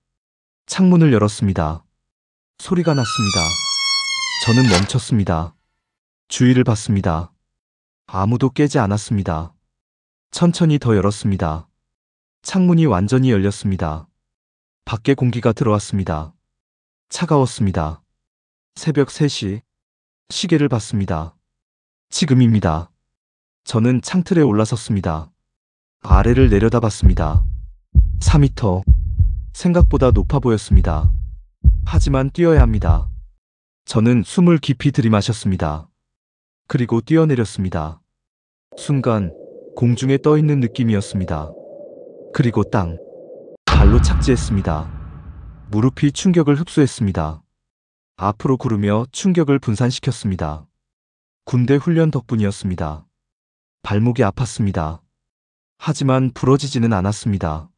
창문을 열었습니다. 소리가 났습니다. 저는 멈췄습니다. 주위를 봤습니다. 아무도 깨지 않았습니다. 천천히 더 열었습니다. 창문이 완전히 열렸습니다. 밖에 공기가 들어왔습니다. 차가웠습니다. 새벽 3시. 시계를 봤습니다. 지금입니다. 저는 창틀에 올라섰습니다. 아래를 내려다봤습니다. 4m. 생각보다 높아 보였습니다. 하지만 뛰어야 합니다. 저는 숨을 깊이 들이마셨습니다. 그리고 뛰어내렸습니다. 순간 공중에 떠 있는 느낌이었습니다. 그리고 땅. 발로 착지했습니다. 무릎이 충격을 흡수했습니다. 앞으로 구르며 충격을 분산시켰습니다. 군대 훈련 덕분이었습니다. 발목이 아팠습니다. 하지만 부러지지는 않았습니다.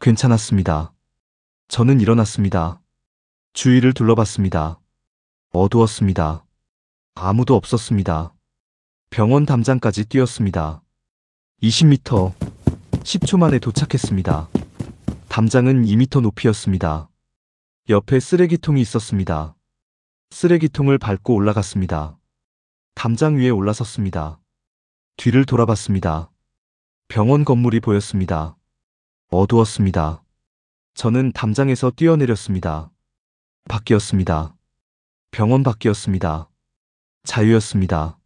괜찮았습니다. 저는 일어났습니다. 주위를 둘러봤습니다. 어두웠습니다. 아무도 없었습니다. 병원 담장까지 뛰었습니다. 20m. 10초 만에 도착했습니다. 담장은 2m 높이였습니다. 옆에 쓰레기통이 있었습니다. 쓰레기통을 밟고 올라갔습니다. 담장 위에 올라섰습니다. 뒤를 돌아봤습니다. 병원 건물이 보였습니다. 어두웠습니다. 저는 담장에서 뛰어내렸습니다. 밖이었습니다. 병원 밖이었습니다. 자유였습니다.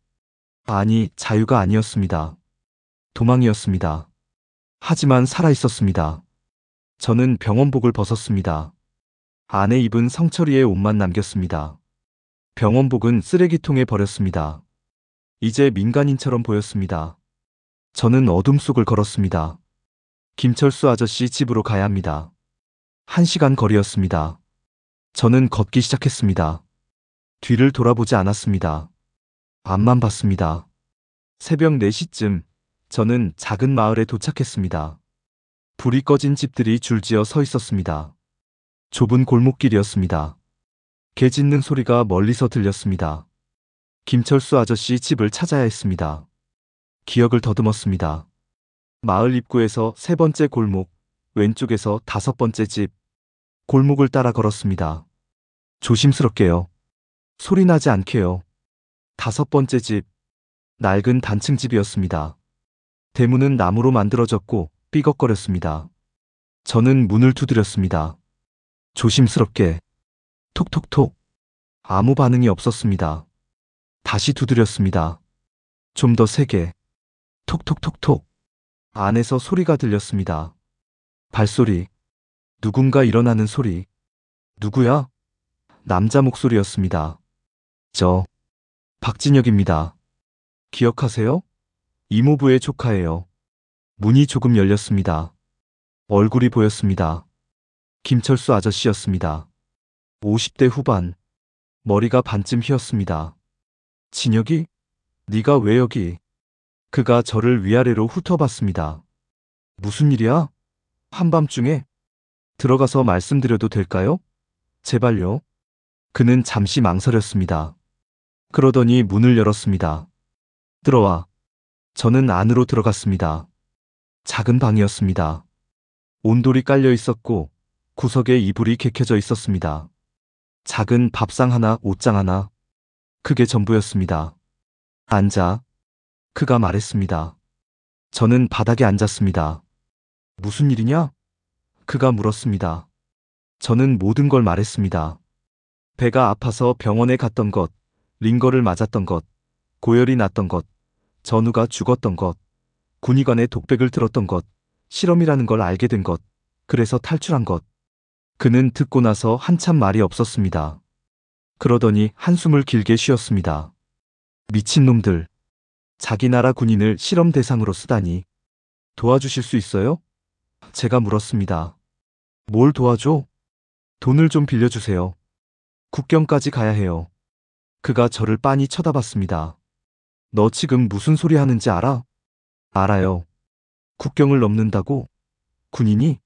아니, 자유가 아니었습니다. 도망이었습니다. 하지만 살아있었습니다. 저는 병원복을 벗었습니다. 안에 입은 성철이의 옷만 남겼습니다. 병원복은 쓰레기통에 버렸습니다. 이제 민간인처럼 보였습니다. 저는 어둠 속을 걸었습니다. 김철수 아저씨 집으로 가야 합니다. 1시간 거리였습니다. 저는 걷기 시작했습니다. 뒤를 돌아보지 않았습니다. 앞만 봤습니다. 새벽 4시쯤 저는 작은 마을에 도착했습니다. 불이 꺼진 집들이 줄지어 서 있었습니다. 좁은 골목길이었습니다. 개 짖는 소리가 멀리서 들렸습니다. 김철수 아저씨 집을 찾아야 했습니다. 기억을 더듬었습니다. 마을 입구에서 3번째 골목, 왼쪽에서 5번째 집. 골목을 따라 걸었습니다. 조심스럽게요. 소리 나지 않게요. 5번째 집. 낡은 단층 집이었습니다. 대문은 나무로 만들어졌고 삐걱거렸습니다. 저는 문을 두드렸습니다. 조심스럽게. 톡톡톡. 아무 반응이 없었습니다. 다시 두드렸습니다. 좀 더 세게. 톡톡톡톡. 안에서 소리가 들렸습니다. 발소리. 누군가 일어나는 소리. 누구야? 남자 목소리였습니다. 저 박진혁입니다. 기억하세요? 이모부의 조카예요. 문이 조금 열렸습니다. 얼굴이 보였습니다. 김철수 아저씨였습니다. 50대 후반. 머리가 반쯤 휘었습니다. 진혁이? 네가 왜 여기? 그가 저를 위아래로 훑어봤습니다. 무슨 일이야? 한밤중에? 들어가서 말씀드려도 될까요? 제발요. 그는 잠시 망설였습니다. 그러더니 문을 열었습니다. 들어와. 저는 안으로 들어갔습니다. 작은 방이었습니다. 온돌이 깔려 있었고 구석에 이불이 개켜져 있었습니다. 작은 밥상 하나, 옷장 하나. 그게 전부였습니다. 앉아. 그가 말했습니다. 저는 바닥에 앉았습니다. 무슨 일이냐? 그가 물었습니다. 저는 모든 걸 말했습니다. 배가 아파서 병원에 갔던 것, 링거를 맞았던 것, 고열이 났던 것, 전우가 죽었던 것, 군의관의 독백을 들었던 것, 실험이라는 걸 알게 된 것, 그래서 탈출한 것. 그는 듣고 나서 한참 말이 없었습니다. 그러더니 한숨을 길게 쉬었습니다. 미친놈들. 자기 나라 군인을 실험 대상으로 쓰다니. 도와주실 수 있어요? 제가 물었습니다. 뭘 도와줘? 돈을 좀 빌려주세요. 국경까지 가야 해요. 그가 저를 빤히 쳐다봤습니다. 너 지금 무슨 소리 하는지 알아? 알아요. 국경을 넘는다고? 군인이?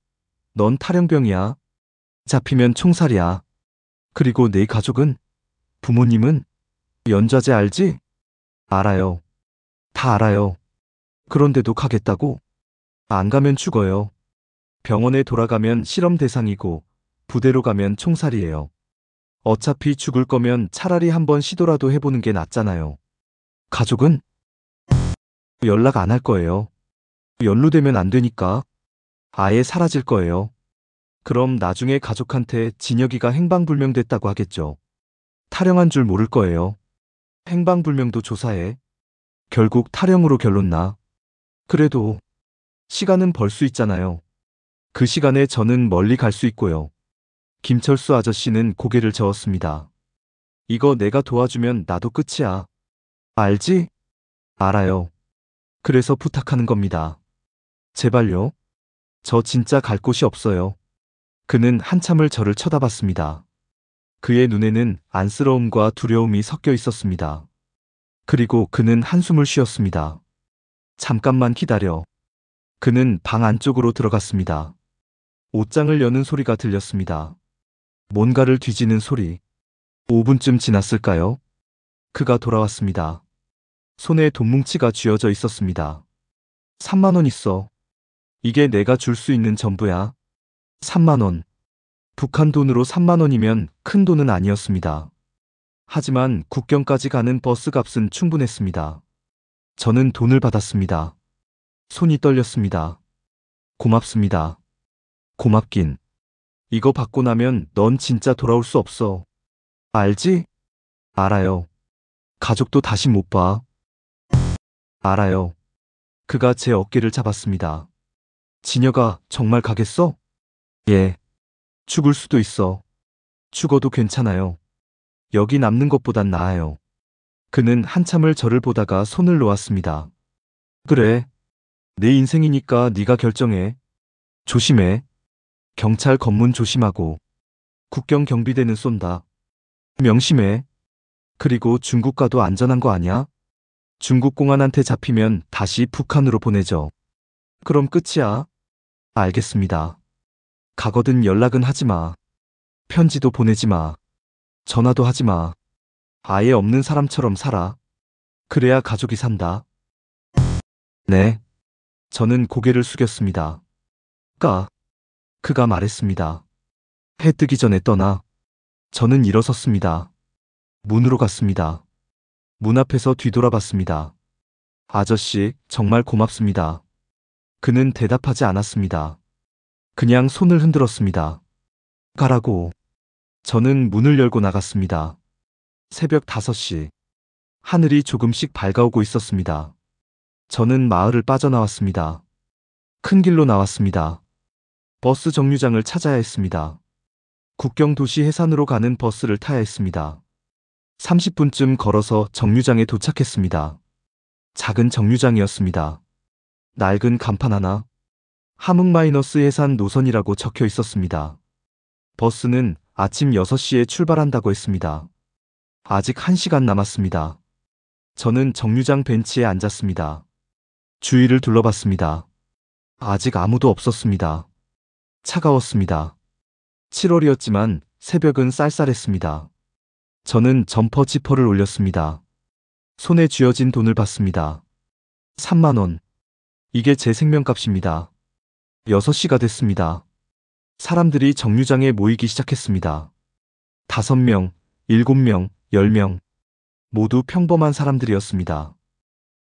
넌 탈영병이야. 잡히면 총살이야. 그리고 내 가족은? 부모님은? 연좌제 알지? 알아요. 다 알아요. 그런데도 가겠다고? 안 가면 죽어요. 병원에 돌아가면 실험 대상이고 부대로 가면 총살이에요. 어차피 죽을 거면 차라리 한번 시도라도 해보는 게 낫잖아요. 가족은? 연락 안 할 거예요. 연루되면 안 되니까. 아예 사라질 거예요. 그럼 나중에 가족한테 진혁이가 행방불명됐다고 하겠죠. 탈영한 줄 모를 거예요. 행방불명도 조사해. 결국 탈영으로 결론 나. 그래도 시간은 벌 수 있잖아요. 그 시간에 저는 멀리 갈 수 있고요. 김철수 아저씨는 고개를 저었습니다. 이거 내가 도와주면 나도 끝이야. 알지? 알아요. 그래서 부탁하는 겁니다. 제발요. 저 진짜 갈 곳이 없어요. 그는 한참을 저를 쳐다봤습니다. 그의 눈에는 안쓰러움과 두려움이 섞여 있었습니다. 그리고 그는 한숨을 쉬었습니다. 잠깐만 기다려. 그는 방 안쪽으로 들어갔습니다. 옷장을 여는 소리가 들렸습니다. 뭔가를 뒤지는 소리. 5분쯤 지났을까요? 그가 돌아왔습니다. 손에 돈뭉치가 쥐어져 있었습니다. 3만 원 있어. 이게 내가 줄 수 있는 전부야. 3만 원. 북한 돈으로 3만 원이면 큰 돈은 아니었습니다. 하지만 국경까지 가는 버스 값은 충분했습니다. 저는 돈을 받았습니다. 손이 떨렸습니다. 고맙습니다. 고맙긴. 이거 받고 나면 넌 진짜 돌아올 수 없어. 알지? 알아요. 가족도 다시 못 봐. 알아요. 그가 제 어깨를 잡았습니다. 진여가 정말 가겠어? 예. 죽을 수도 있어. 죽어도 괜찮아요. 여기 남는 것보단 나아요. 그는 한참을 저를 보다가 손을 놓았습니다. 그래. 내 인생이니까 네가 결정해. 조심해. 경찰 검문 조심하고. 국경 경비대는 쏜다. 명심해. 그리고 중국 가도 안전한 거 아니야? 중국 공안한테 잡히면 다시 북한으로 보내죠. 그럼 끝이야. 알겠습니다. 가거든 연락은 하지 마. 편지도 보내지 마. 전화도 하지 마. 아예 없는 사람처럼 살아. 그래야 가족이 산다. 네. 저는 고개를 숙였습니다. 그가 말했습니다. 해 뜨기 전에 떠나. 저는 일어섰습니다. 문으로 갔습니다. 문 앞에서 뒤돌아봤습니다. 아저씨, 정말 고맙습니다. 그는 대답하지 않았습니다. 그냥 손을 흔들었습니다. 가라고. 저는 문을 열고 나갔습니다. 새벽 5시. 하늘이 조금씩 밝아오고 있었습니다. 저는 마을을 빠져나왔습니다. 큰 길로 나왔습니다. 버스 정류장을 찾아야 했습니다. 국경 도시 해산으로 가는 버스를 타야 했습니다. 30분쯤 걸어서 정류장에 도착했습니다. 작은 정류장이었습니다. 낡은 간판 하나. 함흥-해산 노선이라고 적혀 있었습니다. 버스는 아침 6시에 출발한다고 했습니다. 아직 1시간 남았습니다. 저는 정류장 벤치에 앉았습니다. 주위를 둘러봤습니다. 아직 아무도 없었습니다. 차가웠습니다. 7월이었지만 새벽은 쌀쌀했습니다. 저는 점퍼 지퍼를 올렸습니다. 손에 쥐어진 돈을 봤습니다. 3만 원. 이게 제 생명값입니다. 6시가 됐습니다. 사람들이 정류장에 모이기 시작했습니다. 5명, 7명, 10명. 모두 평범한 사람들이었습니다.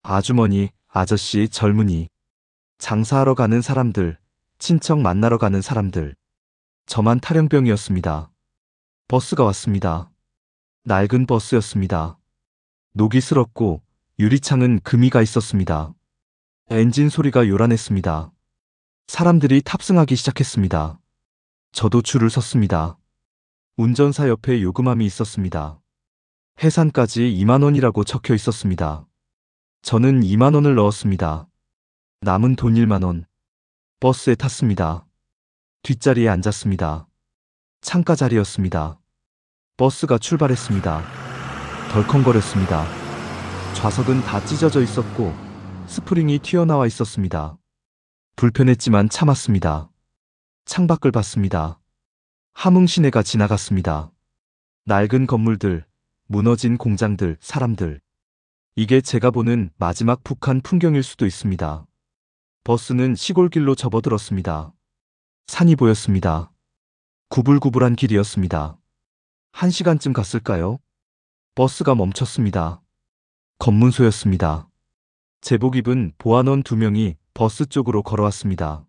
아주머니, 아저씨, 젊은이. 장사하러 가는 사람들, 친척 만나러 가는 사람들. 저만 탈영병이었습니다. 버스가 왔습니다. 낡은 버스였습니다. 녹이 슬었고 유리창은 금이가 있었습니다. 엔진 소리가 요란했습니다. 사람들이 탑승하기 시작했습니다. 저도 줄을 섰습니다. 운전사 옆에 요금함이 있었습니다. 해산까지 2만 원이라고 적혀 있었습니다. 저는 2만 원을 넣었습니다. 남은 돈 1만 원. 버스에 탔습니다. 뒷자리에 앉았습니다. 창가 자리였습니다. 버스가 출발했습니다. 덜컹거렸습니다. 좌석은 다 찢어져 있었고 스프링이 튀어나와 있었습니다. 불편했지만 참았습니다. 창밖을 봤습니다. 함흥 시내가 지나갔습니다. 낡은 건물들, 무너진 공장들, 사람들. 이게 제가 보는 마지막 북한 풍경일 수도 있습니다. 버스는 시골길로 접어들었습니다. 산이 보였습니다. 구불구불한 길이었습니다. 1시간쯤 갔을까요? 버스가 멈췄습니다. 검문소였습니다. 제복 입은 보안원 2명이 버스 쪽으로 걸어왔습니다.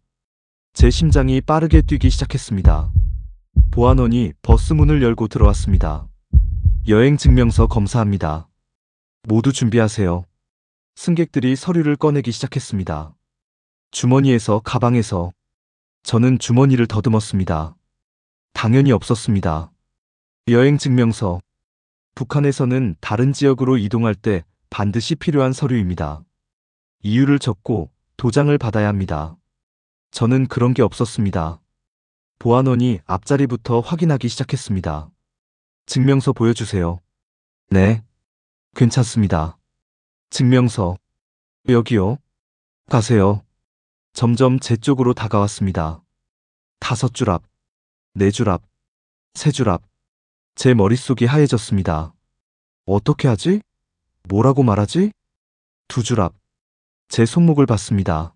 제 심장이 빠르게 뛰기 시작했습니다. 보안원이 버스 문을 열고 들어왔습니다. 여행 증명서 검사합니다. 모두 준비하세요. 승객들이 서류를 꺼내기 시작했습니다. 주머니에서, 가방에서. 저는 주머니를 더듬었습니다. 당연히 없었습니다. 여행 증명서. 북한에서는 다른 지역으로 이동할 때 반드시 필요한 서류입니다. 이유를 적고 도장을 받아야 합니다. 저는 그런 게 없었습니다. 보안원이 앞자리부터 확인하기 시작했습니다. 증명서 보여주세요. 네. 괜찮습니다. 증명서. 여기요. 가세요. 점점 제 쪽으로 다가왔습니다. 5줄 앞, 4줄 앞, 3줄 앞. 제 머릿속이 하얘졌습니다. 어떻게 하지? 뭐라고 말하지? 2줄 앞. 제 손목을 봤습니다.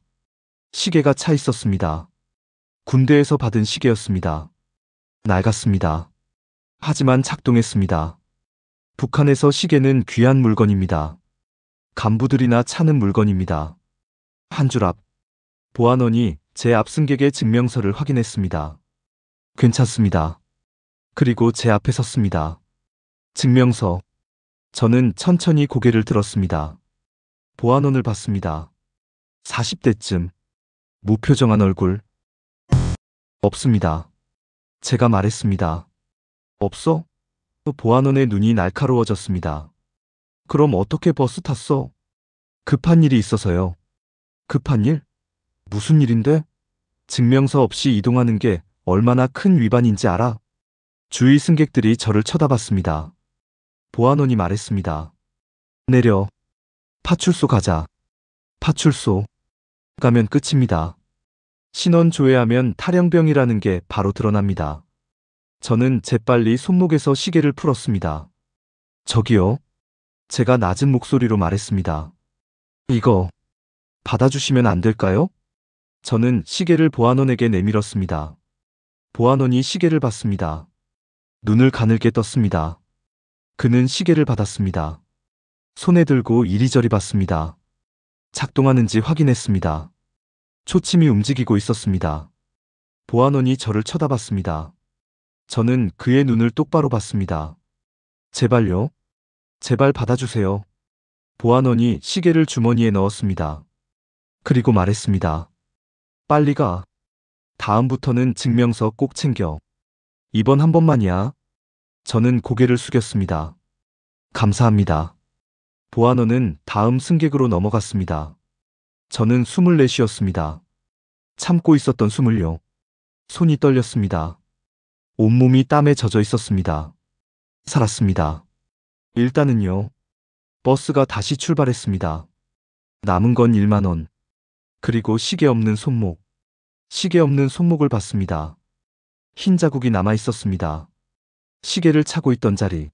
시계가 차 있었습니다. 군대에서 받은 시계였습니다. 낡았습니다. 하지만 작동했습니다. 북한에서 시계는 귀한 물건입니다. 간부들이나 차는 물건입니다. 한 줄 앞. 보안원이 제 앞승객의 증명서를 확인했습니다. 괜찮습니다. 그리고 제 앞에 섰습니다. 증명서. 저는 천천히 고개를 들었습니다. 보안원을 봤습니다. 40대쯤. 무표정한 얼굴. 없습니다. 제가 말했습니다. 없어? 보안원의 눈이 날카로워졌습니다. 그럼 어떻게 버스 탔어? 급한 일이 있어서요. 급한 일? 무슨 일인데? 증명서 없이 이동하는 게 얼마나 큰 위반인지 알아? 주위 승객들이 저를 쳐다봤습니다. 보안원이 말했습니다. 내려. 파출소 가자. 파출소. 가면 끝입니다. 신원 조회하면 탈영병이라는 게 바로 드러납니다. 저는 재빨리 손목에서 시계를 풀었습니다. 저기요. 제가 낮은 목소리로 말했습니다. 이거 받아주시면 안 될까요? 저는 시계를 보안원에게 내밀었습니다. 보안원이 시계를 봤습니다. 눈을 가늘게 떴습니다. 그는 시계를 받았습니다. 손에 들고 이리저리 봤습니다. 작동하는지 확인했습니다. 초침이 움직이고 있었습니다. 보안원이 저를 쳐다봤습니다. 저는 그의 눈을 똑바로 봤습니다. 제발요. 제발 받아주세요. 보안원이 시계를 주머니에 넣었습니다. 그리고 말했습니다. 빨리 가. 다음부터는 증명서 꼭 챙겨. 이번 한 번만이야. 저는 고개를 숙였습니다. 감사합니다. 보안원은 다음 승객으로 넘어갔습니다. 저는 숨을 내쉬었습니다. 참고 있었던 숨을요. 손이 떨렸습니다. 온몸이 땀에 젖어 있었습니다. 살았습니다. 일단은요. 버스가 다시 출발했습니다. 남은 건 1만 원. 그리고 시계 없는 손목. 시계 없는 손목을 봤습니다. 흰 자국이 남아 있었습니다. 시계를 차고 있던 자리.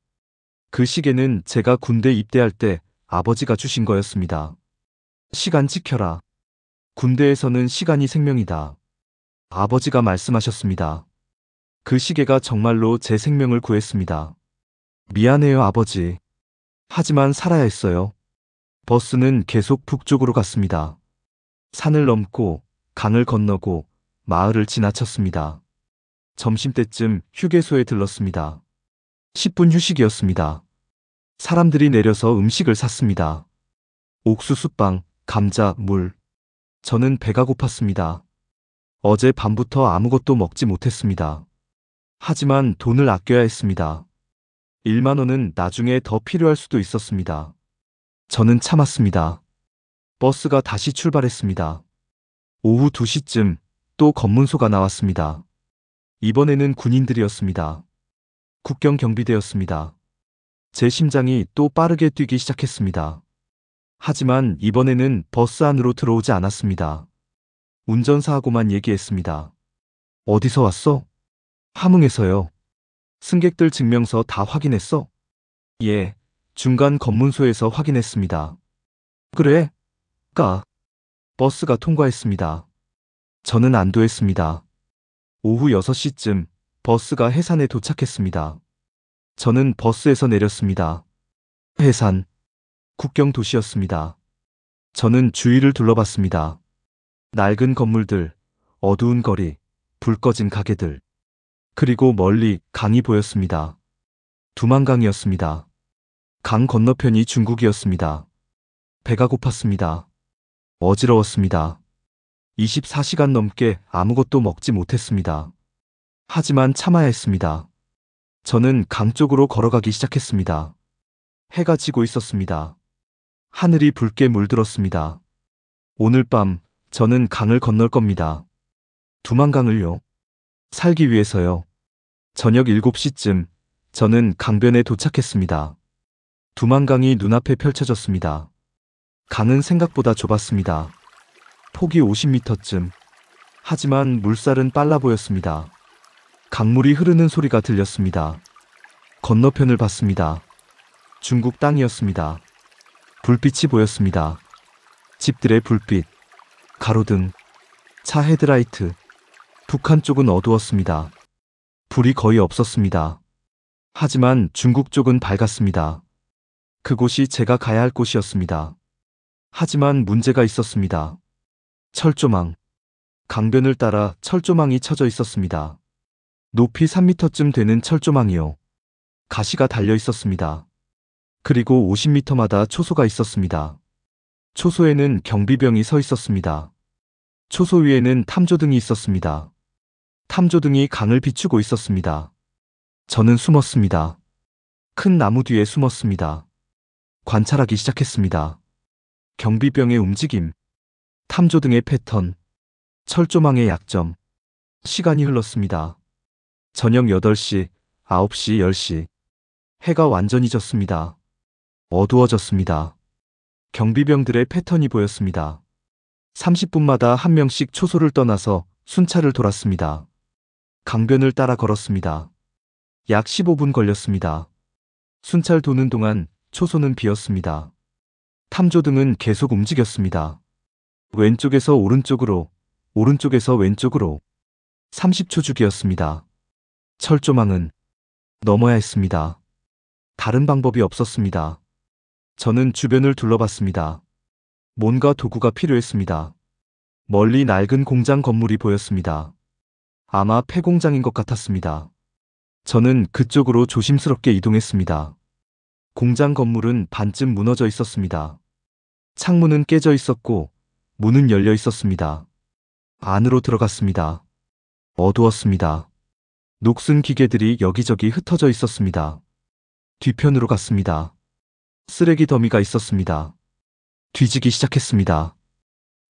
그 시계는 제가 군대 입대할 때 아버지가 주신 거였습니다. 시간 지켜라. 군대에서는 시간이 생명이다. 아버지가 말씀하셨습니다. 그 시계가 정말로 제 생명을 구했습니다. 미안해요, 아버지. 하지만 살아야 했어요. 버스는 계속 북쪽으로 갔습니다. 산을 넘고 강을 건너고 마을을 지나쳤습니다. 점심때쯤 휴게소에 들렀습니다. 10분 휴식이었습니다. 사람들이 내려서 음식을 샀습니다. 옥수수빵, 감자, 물. 저는 배가 고팠습니다. 어제 밤부터 아무것도 먹지 못했습니다. 하지만 돈을 아껴야 했습니다. 1만 원은 나중에 더 필요할 수도 있었습니다. 저는 참았습니다. 버스가 다시 출발했습니다. 오후 2시쯤 또 검문소가 나왔습니다. 이번에는 군인들이었습니다. 국경 경비대였습니다. 제 심장이 또 빠르게 뛰기 시작했습니다. 하지만 이번에는 버스 안으로 들어오지 않았습니다. 운전사하고만 얘기했습니다. 어디서 왔어? 함흥에서요. 승객들 증명서 다 확인했어? 예, 중간 검문소에서 확인했습니다. 그래? 버스가 통과했습니다. 저는 안도했습니다. 오후 6시쯤 버스가 해산에 도착했습니다. 저는 버스에서 내렸습니다. 해산. 국경 도시였습니다. 저는 주위를 둘러봤습니다. 낡은 건물들, 어두운 거리, 불 꺼진 가게들. 그리고 멀리 강이 보였습니다. 두만강이었습니다. 강 건너편이 중국이었습니다. 배가 고팠습니다. 어지러웠습니다. 24시간 넘게 아무것도 먹지 못했습니다. 하지만 참아야 했습니다. 저는 강 쪽으로 걸어가기 시작했습니다. 해가 지고 있었습니다. 하늘이 붉게 물들었습니다. 오늘 밤 저는 강을 건널 겁니다. 두만강을요. 살기 위해서요. 저녁 7시쯤 저는 강변에 도착했습니다. 두만강이 눈앞에 펼쳐졌습니다. 강은 생각보다 좁았습니다. 폭이 50m쯤. 하지만 물살은 빨라 보였습니다. 강물이 흐르는 소리가 들렸습니다. 건너편을 봤습니다. 중국 땅이었습니다. 불빛이 보였습니다. 집들의 불빛, 가로등, 차 헤드라이트. 북한 쪽은 어두웠습니다. 불이 거의 없었습니다. 하지만 중국 쪽은 밝았습니다. 그곳이 제가 가야 할 곳이었습니다. 하지만 문제가 있었습니다. 철조망. 강변을 따라 철조망이 쳐져 있었습니다. 높이 3m쯤 되는 철조망이요. 가시가 달려 있었습니다. 그리고 50m마다 초소가 있었습니다. 초소에는 경비병이 서 있었습니다. 초소 위에는 탐조등이 있었습니다. 탐조등이 강을 비추고 있었습니다. 저는 숨었습니다. 큰 나무 뒤에 숨었습니다. 관찰하기 시작했습니다. 경비병의 움직임, 탐조등의 패턴, 철조망의 약점. 시간이 흘렀습니다. 저녁 8시, 9시, 10시. 해가 완전히 졌습니다. 어두워졌습니다. 경비병들의 패턴이 보였습니다. 30분마다 한 명씩 초소를 떠나서 순찰을 돌았습니다. 강변을 따라 걸었습니다. 약 15분 걸렸습니다. 순찰 도는 동안 초소는 비었습니다. 탐조등은 계속 움직였습니다. 왼쪽에서 오른쪽으로, 오른쪽에서 왼쪽으로. 30초 주기였습니다. 철조망은 넘어야 했습니다. 다른 방법이 없었습니다. 저는 주변을 둘러봤습니다. 뭔가 도구가 필요했습니다. 멀리 낡은 공장 건물이 보였습니다. 아마 폐공장인 것 같았습니다. 저는 그쪽으로 조심스럽게 이동했습니다. 공장 건물은 반쯤 무너져 있었습니다. 창문은 깨져 있었고 문은 열려 있었습니다. 안으로 들어갔습니다. 어두웠습니다. 녹슨 기계들이 여기저기 흩어져 있었습니다. 뒤편으로 갔습니다. 쓰레기 더미가 있었습니다. 뒤지기 시작했습니다.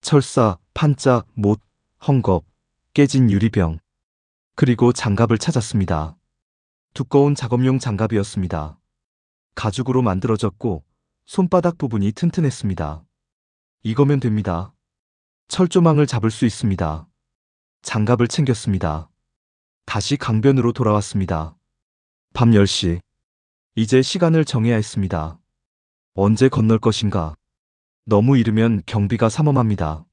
철사, 판자, 못, 헝겊, 깨진 유리병. 그리고 장갑을 찾았습니다. 두꺼운 작업용 장갑이었습니다. 가죽으로 만들어졌고 손바닥 부분이 튼튼했습니다. 이거면 됩니다. 철조망을 잡을 수 있습니다. 장갑을 챙겼습니다. 다시 강변으로 돌아왔습니다. 밤 10시. 이제 시간을 정해야 했습니다. 언제 건널 것인가? 너무 이르면 경비가 삼엄합니다.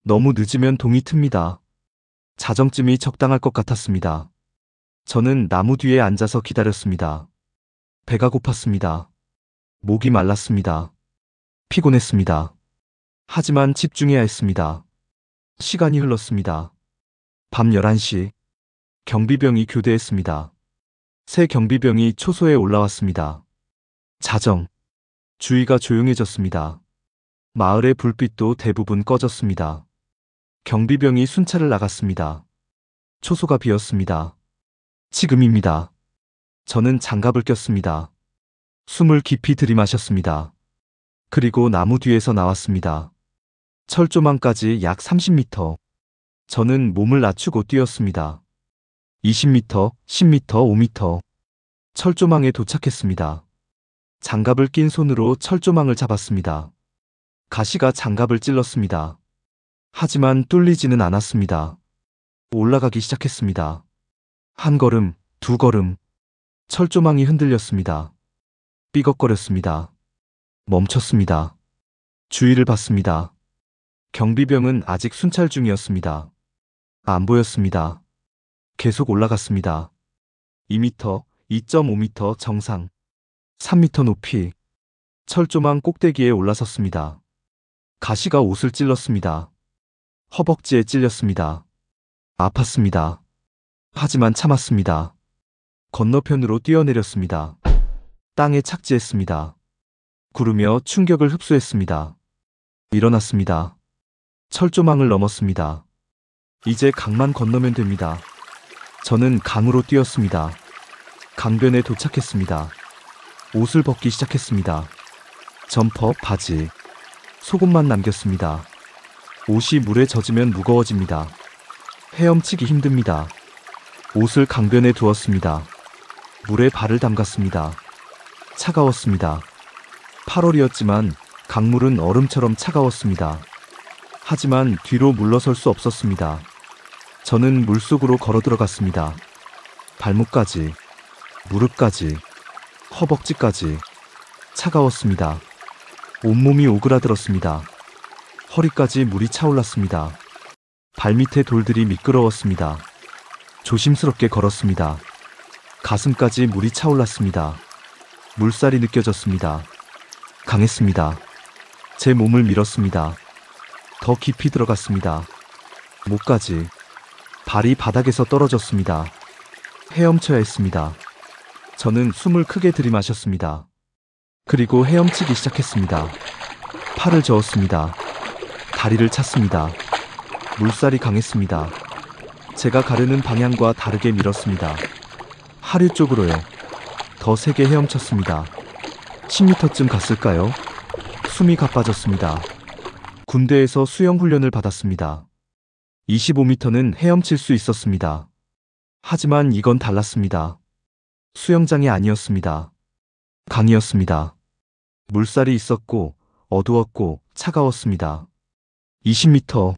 너무 늦으면 동이 틉니다. 자정쯤이 적당할 것 같았습니다. 저는 나무 뒤에 앉아서 기다렸습니다. 배가 고팠습니다. 목이 말랐습니다. 피곤했습니다. 하지만 집중해야 했습니다. 시간이 흘렀습니다. 밤 11시. 경비병이 교대했습니다. 새 경비병이 초소에 올라왔습니다. 자정. 주위가 조용해졌습니다. 마을의 불빛도 대부분 꺼졌습니다. 경비병이 순찰을 나갔습니다. 초소가 비었습니다. 지금입니다. 저는 장갑을 꼈습니다. 숨을 깊이 들이마셨습니다. 그리고 나무 뒤에서 나왔습니다. 철조망까지 약 30m. 저는 몸을 낮추고 뛰었습니다. 20m, 10m, 5m. 철조망에 도착했습니다. 장갑을 낀 손으로 철조망을 잡았습니다. 가시가 장갑을 찔렀습니다. 하지만 뚫리지는 않았습니다. 올라가기 시작했습니다. 한 걸음, 두 걸음. 철조망이 흔들렸습니다. 삐걱거렸습니다. 멈췄습니다. 주위를 봤습니다. 경비병은 아직 순찰 중이었습니다. 안 보였습니다. 계속 올라갔습니다. 2m, 2.5m 정상. 3m 높이. 철조망 꼭대기에 올라섰습니다. 가시가 옷을 찔렀습니다. 허벅지에 찔렸습니다. 아팠습니다. 하지만 참았습니다. 건너편으로 뛰어내렸습니다. 땅에 착지했습니다. 구르며 충격을 흡수했습니다. 일어났습니다. 철조망을 넘었습니다. 이제 강만 건너면 됩니다. 저는 강으로 뛰었습니다. 강변에 도착했습니다. 옷을 벗기 시작했습니다. 점퍼, 바지, 속옷만 남겼습니다. 옷이 물에 젖으면 무거워집니다. 헤엄치기 힘듭니다. 옷을 강변에 두었습니다. 물에 발을 담갔습니다. 차가웠습니다. 8월이었지만 강물은 얼음처럼 차가웠습니다. 하지만 뒤로 물러설 수 없었습니다. 저는 물속으로 걸어 들어갔습니다. 발목까지, 무릎까지, 허벅지까지 차가웠습니다. 온몸이 오그라들었습니다. 허리까지 물이 차올랐습니다. 발밑에 돌들이 미끄러웠습니다. 조심스럽게 걸었습니다. 가슴까지 물이 차올랐습니다. 물살이 느껴졌습니다. 강했습니다. 제 몸을 밀었습니다. 더 깊이 들어갔습니다. 목까지. 발이 바닥에서 떨어졌습니다. 헤엄쳐야 했습니다. 저는 숨을 크게 들이마셨습니다. 그리고 헤엄치기 시작했습니다. 팔을 저었습니다. 다리를 찼습니다. 물살이 강했습니다. 제가 가르는 방향과 다르게 밀었습니다. 하류 쪽으로요. 더 세게 헤엄쳤습니다. 10m쯤 갔을까요? 숨이 가빠졌습니다. 군대에서 수영 훈련을 받았습니다. 25m는 헤엄칠 수 있었습니다. 하지만 이건 달랐습니다. 수영장이 아니었습니다. 강이었습니다. 물살이 있었고 어두웠고 차가웠습니다. 20m.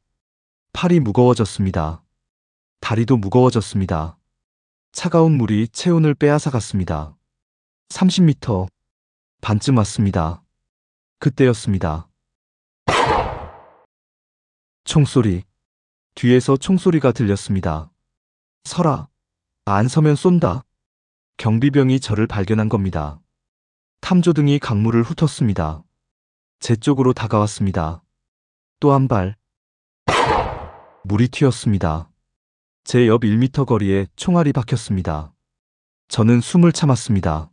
팔이 무거워졌습니다. 다리도 무거워졌습니다. 차가운 물이 체온을 빼앗아갔습니다. 30m. 반쯤 왔습니다. 그때였습니다. 총소리. 뒤에서 총소리가 들렸습니다. 서라. 안 서면 쏜다. 경비병이 저를 발견한 겁니다. 탐조등이 강물을 훑었습니다. 제 쪽으로 다가왔습니다. 또 한 발. 물이 튀었습니다. 제 옆 1m 거리에 총알이 박혔습니다. 저는 숨을 참았습니다.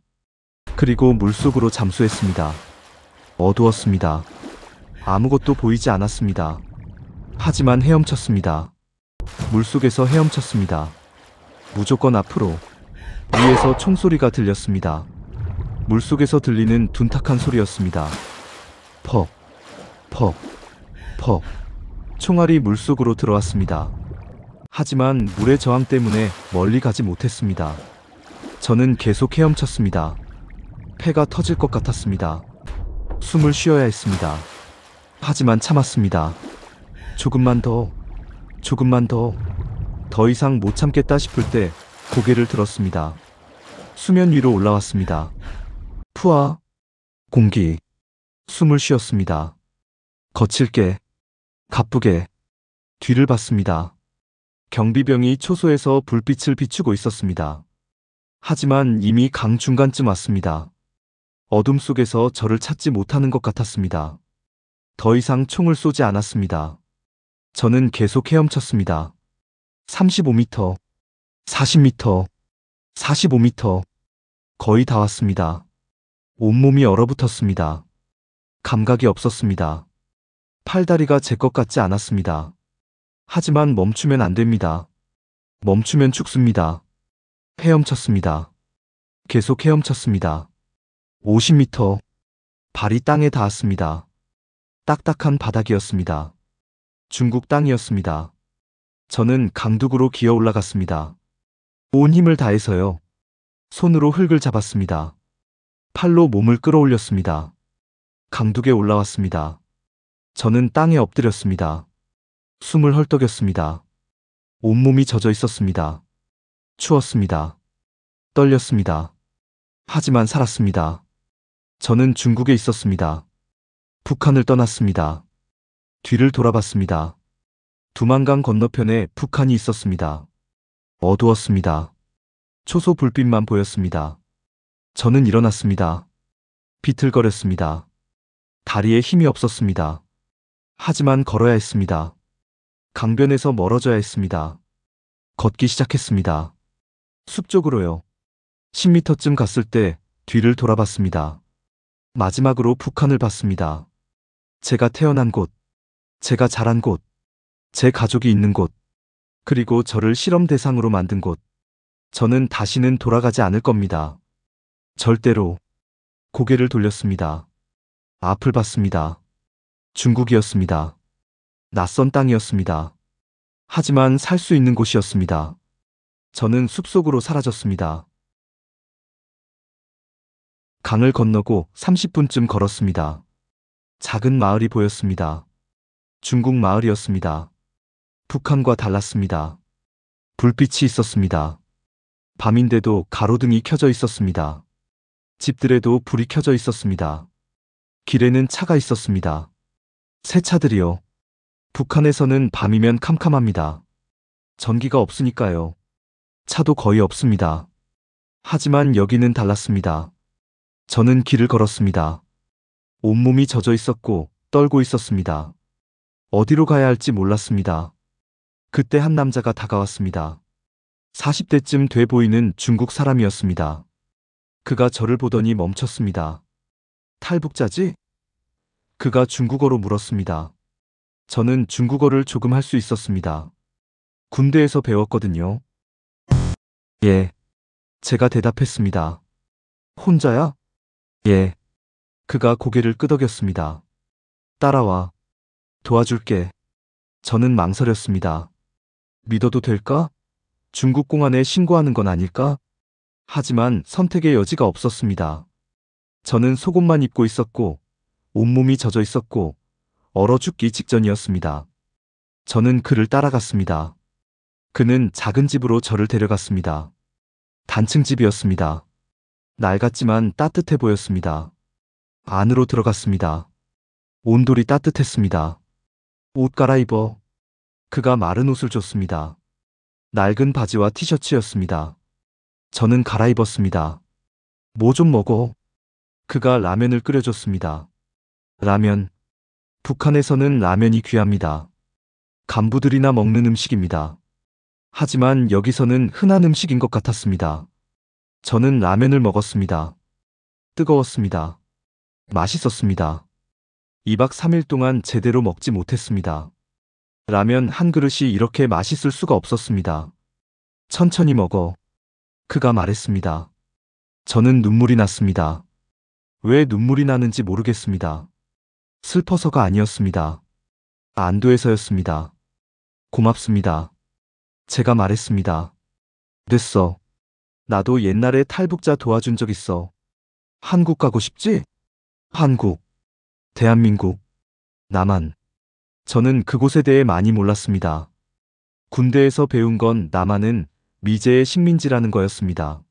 그리고 물속으로 잠수했습니다. 어두웠습니다. 아무것도 보이지 않았습니다. 하지만 헤엄쳤습니다. 물속에서 헤엄쳤습니다. 무조건 앞으로. 위에서 총소리가 들렸습니다. 물속에서 들리는 둔탁한 소리였습니다. 퍽, 퍽, 퍽. 총알이 물속으로 들어왔습니다. 하지만 물의 저항 때문에 멀리 가지 못했습니다. 저는 계속 헤엄쳤습니다. 폐가 터질 것 같았습니다. 숨을 쉬어야 했습니다. 하지만 참았습니다. 조금만 더, 조금만 더. 더 이상 못 참겠다 싶을 때 고개를 들었습니다. 수면 위로 올라왔습니다. 푸아, 공기. 숨을 쉬었습니다. 거칠게, 가쁘게. 뒤를 봤습니다. 경비병이 초소에서 불빛을 비추고 있었습니다. 하지만 이미 강 중간쯤 왔습니다. 어둠 속에서 저를 찾지 못하는 것 같았습니다. 더 이상 총을 쏘지 않았습니다. 저는 계속 헤엄쳤습니다. 35m, 40m, 45m. 거의 다 왔습니다. 온몸이 얼어붙었습니다. 감각이 없었습니다. 팔다리가 제 것 같지 않았습니다. 하지만 멈추면 안 됩니다. 멈추면 죽습니다. 헤엄쳤습니다. 계속 헤엄쳤습니다. 50m. 발이 땅에 닿았습니다. 딱딱한 바닥이었습니다. 중국 땅이었습니다. 저는 강둑으로 기어 올라갔습니다. 온 힘을 다해서요. 손으로 흙을 잡았습니다. 팔로 몸을 끌어올렸습니다. 강둑에 올라왔습니다. 저는 땅에 엎드렸습니다. 숨을 헐떡였습니다. 온몸이 젖어 있었습니다. 추웠습니다. 떨렸습니다. 하지만 살았습니다. 저는 중국에 있었습니다. 북한을 떠났습니다. 뒤를 돌아봤습니다. 두만강 건너편에 북한이 있었습니다. 어두웠습니다. 초소 불빛만 보였습니다. 저는 일어났습니다. 비틀거렸습니다. 다리에 힘이 없었습니다. 하지만 걸어야 했습니다. 강변에서 멀어져야 했습니다. 걷기 시작했습니다. 숲 쪽으로요. 10m쯤 갔을 때 뒤를 돌아봤습니다. 마지막으로 북한을 봤습니다. 제가 태어난 곳, 제가 자란 곳, 제 가족이 있는 곳, 그리고 저를 실험 대상으로 만든 곳. 저는 다시는 돌아가지 않을 겁니다. 절대로. 고개를 돌렸습니다. 앞을 봤습니다. 중국이었습니다. 낯선 땅이었습니다. 하지만 살 수 있는 곳이었습니다. 저는 숲속으로 사라졌습니다. 강을 건너고 30분쯤 걸었습니다. 작은 마을이 보였습니다. 중국 마을이었습니다. 북한과 달랐습니다. 불빛이 있었습니다. 밤인데도 가로등이 켜져 있었습니다. 집들에도 불이 켜져 있었습니다. 길에는 차가 있었습니다. 새 차들이요. 북한에서는 밤이면 캄캄합니다. 전기가 없으니까요. 차도 거의 없습니다. 하지만 여기는 달랐습니다. 저는 길을 걸었습니다. 온몸이 젖어 있었고 떨고 있었습니다. 어디로 가야 할지 몰랐습니다. 그때 한 남자가 다가왔습니다. 40대쯤 돼 보이는 중국 사람이었습니다. 그가 저를 보더니 멈췄습니다. 탈북자지? 그가 중국어로 물었습니다. 저는 중국어를 조금 할 수 있었습니다. 군대에서 배웠거든요. 예. 제가 대답했습니다. 혼자야? 예. 그가 고개를 끄덕였습니다. 따라와. 도와줄게. 저는 망설였습니다. 믿어도 될까? 중국 공안에 신고하는 건 아닐까? 하지만 선택의 여지가 없었습니다. 저는 속옷만 입고 있었고, 온몸이 젖어 있었고, 얼어 죽기 직전이었습니다. 저는 그를 따라갔습니다. 그는 작은 집으로 저를 데려갔습니다. 단층 집이었습니다. 낡았지만 따뜻해 보였습니다. 안으로 들어갔습니다. 온돌이 따뜻했습니다. 옷 갈아입어. 그가 마른 옷을 줬습니다. 낡은 바지와 티셔츠였습니다. 저는 갈아입었습니다. 뭐 좀 먹어. 그가 라면을 끓여줬습니다. 라면. 북한에서는 라면이 귀합니다. 간부들이나 먹는 음식입니다. 하지만 여기서는 흔한 음식인 것 같았습니다. 저는 라면을 먹었습니다. 뜨거웠습니다. 맛있었습니다. 2박 3일 동안 제대로 먹지 못했습니다. 라면 한 그릇이 이렇게 맛있을 수가 없었습니다. 천천히 먹어. 그가 말했습니다. 저는 눈물이 났습니다. 왜 눈물이 나는지 모르겠습니다. 슬퍼서가 아니었습니다. 안도해서였습니다. 고맙습니다. 제가 말했습니다. 됐어. 나도 옛날에 탈북자 도와준 적 있어. 한국 가고 싶지? 한국, 대한민국, 남한. 저는 그곳에 대해 많이 몰랐습니다. 군대에서 배운 건 남한은 미제의 식민지라는 거였습니다.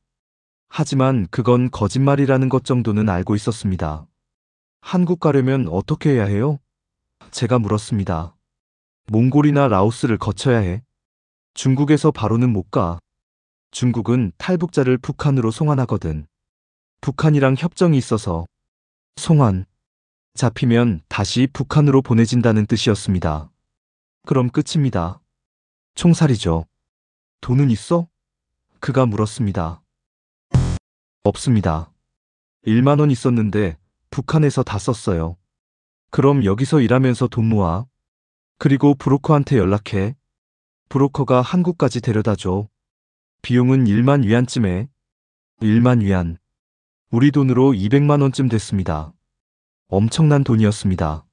하지만 그건 거짓말이라는 것 정도는 알고 있었습니다. 한국 가려면 어떻게 해야 해요? 제가 물었습니다. 몽골이나 라오스를 거쳐야 해. 중국에서 바로는 못 가. 중국은 탈북자를 북한으로 송환하거든. 북한이랑 협정이 있어서. 송환. 잡히면 다시 북한으로 보내진다는 뜻이었습니다. 그럼 끝입니다. 총살이죠. 돈은 있어? 그가 물었습니다. 없습니다. 1만 원 있었는데 북한에서 다 썼어요. 그럼 여기서 일하면서 돈 모아. 그리고 브로커한테 연락해. 브로커가 한국까지 데려다줘. 비용은 1만 위안쯤에. 1만 위안. 우리 돈으로 200만 원쯤 됐습니다. 엄청난 돈이었습니다.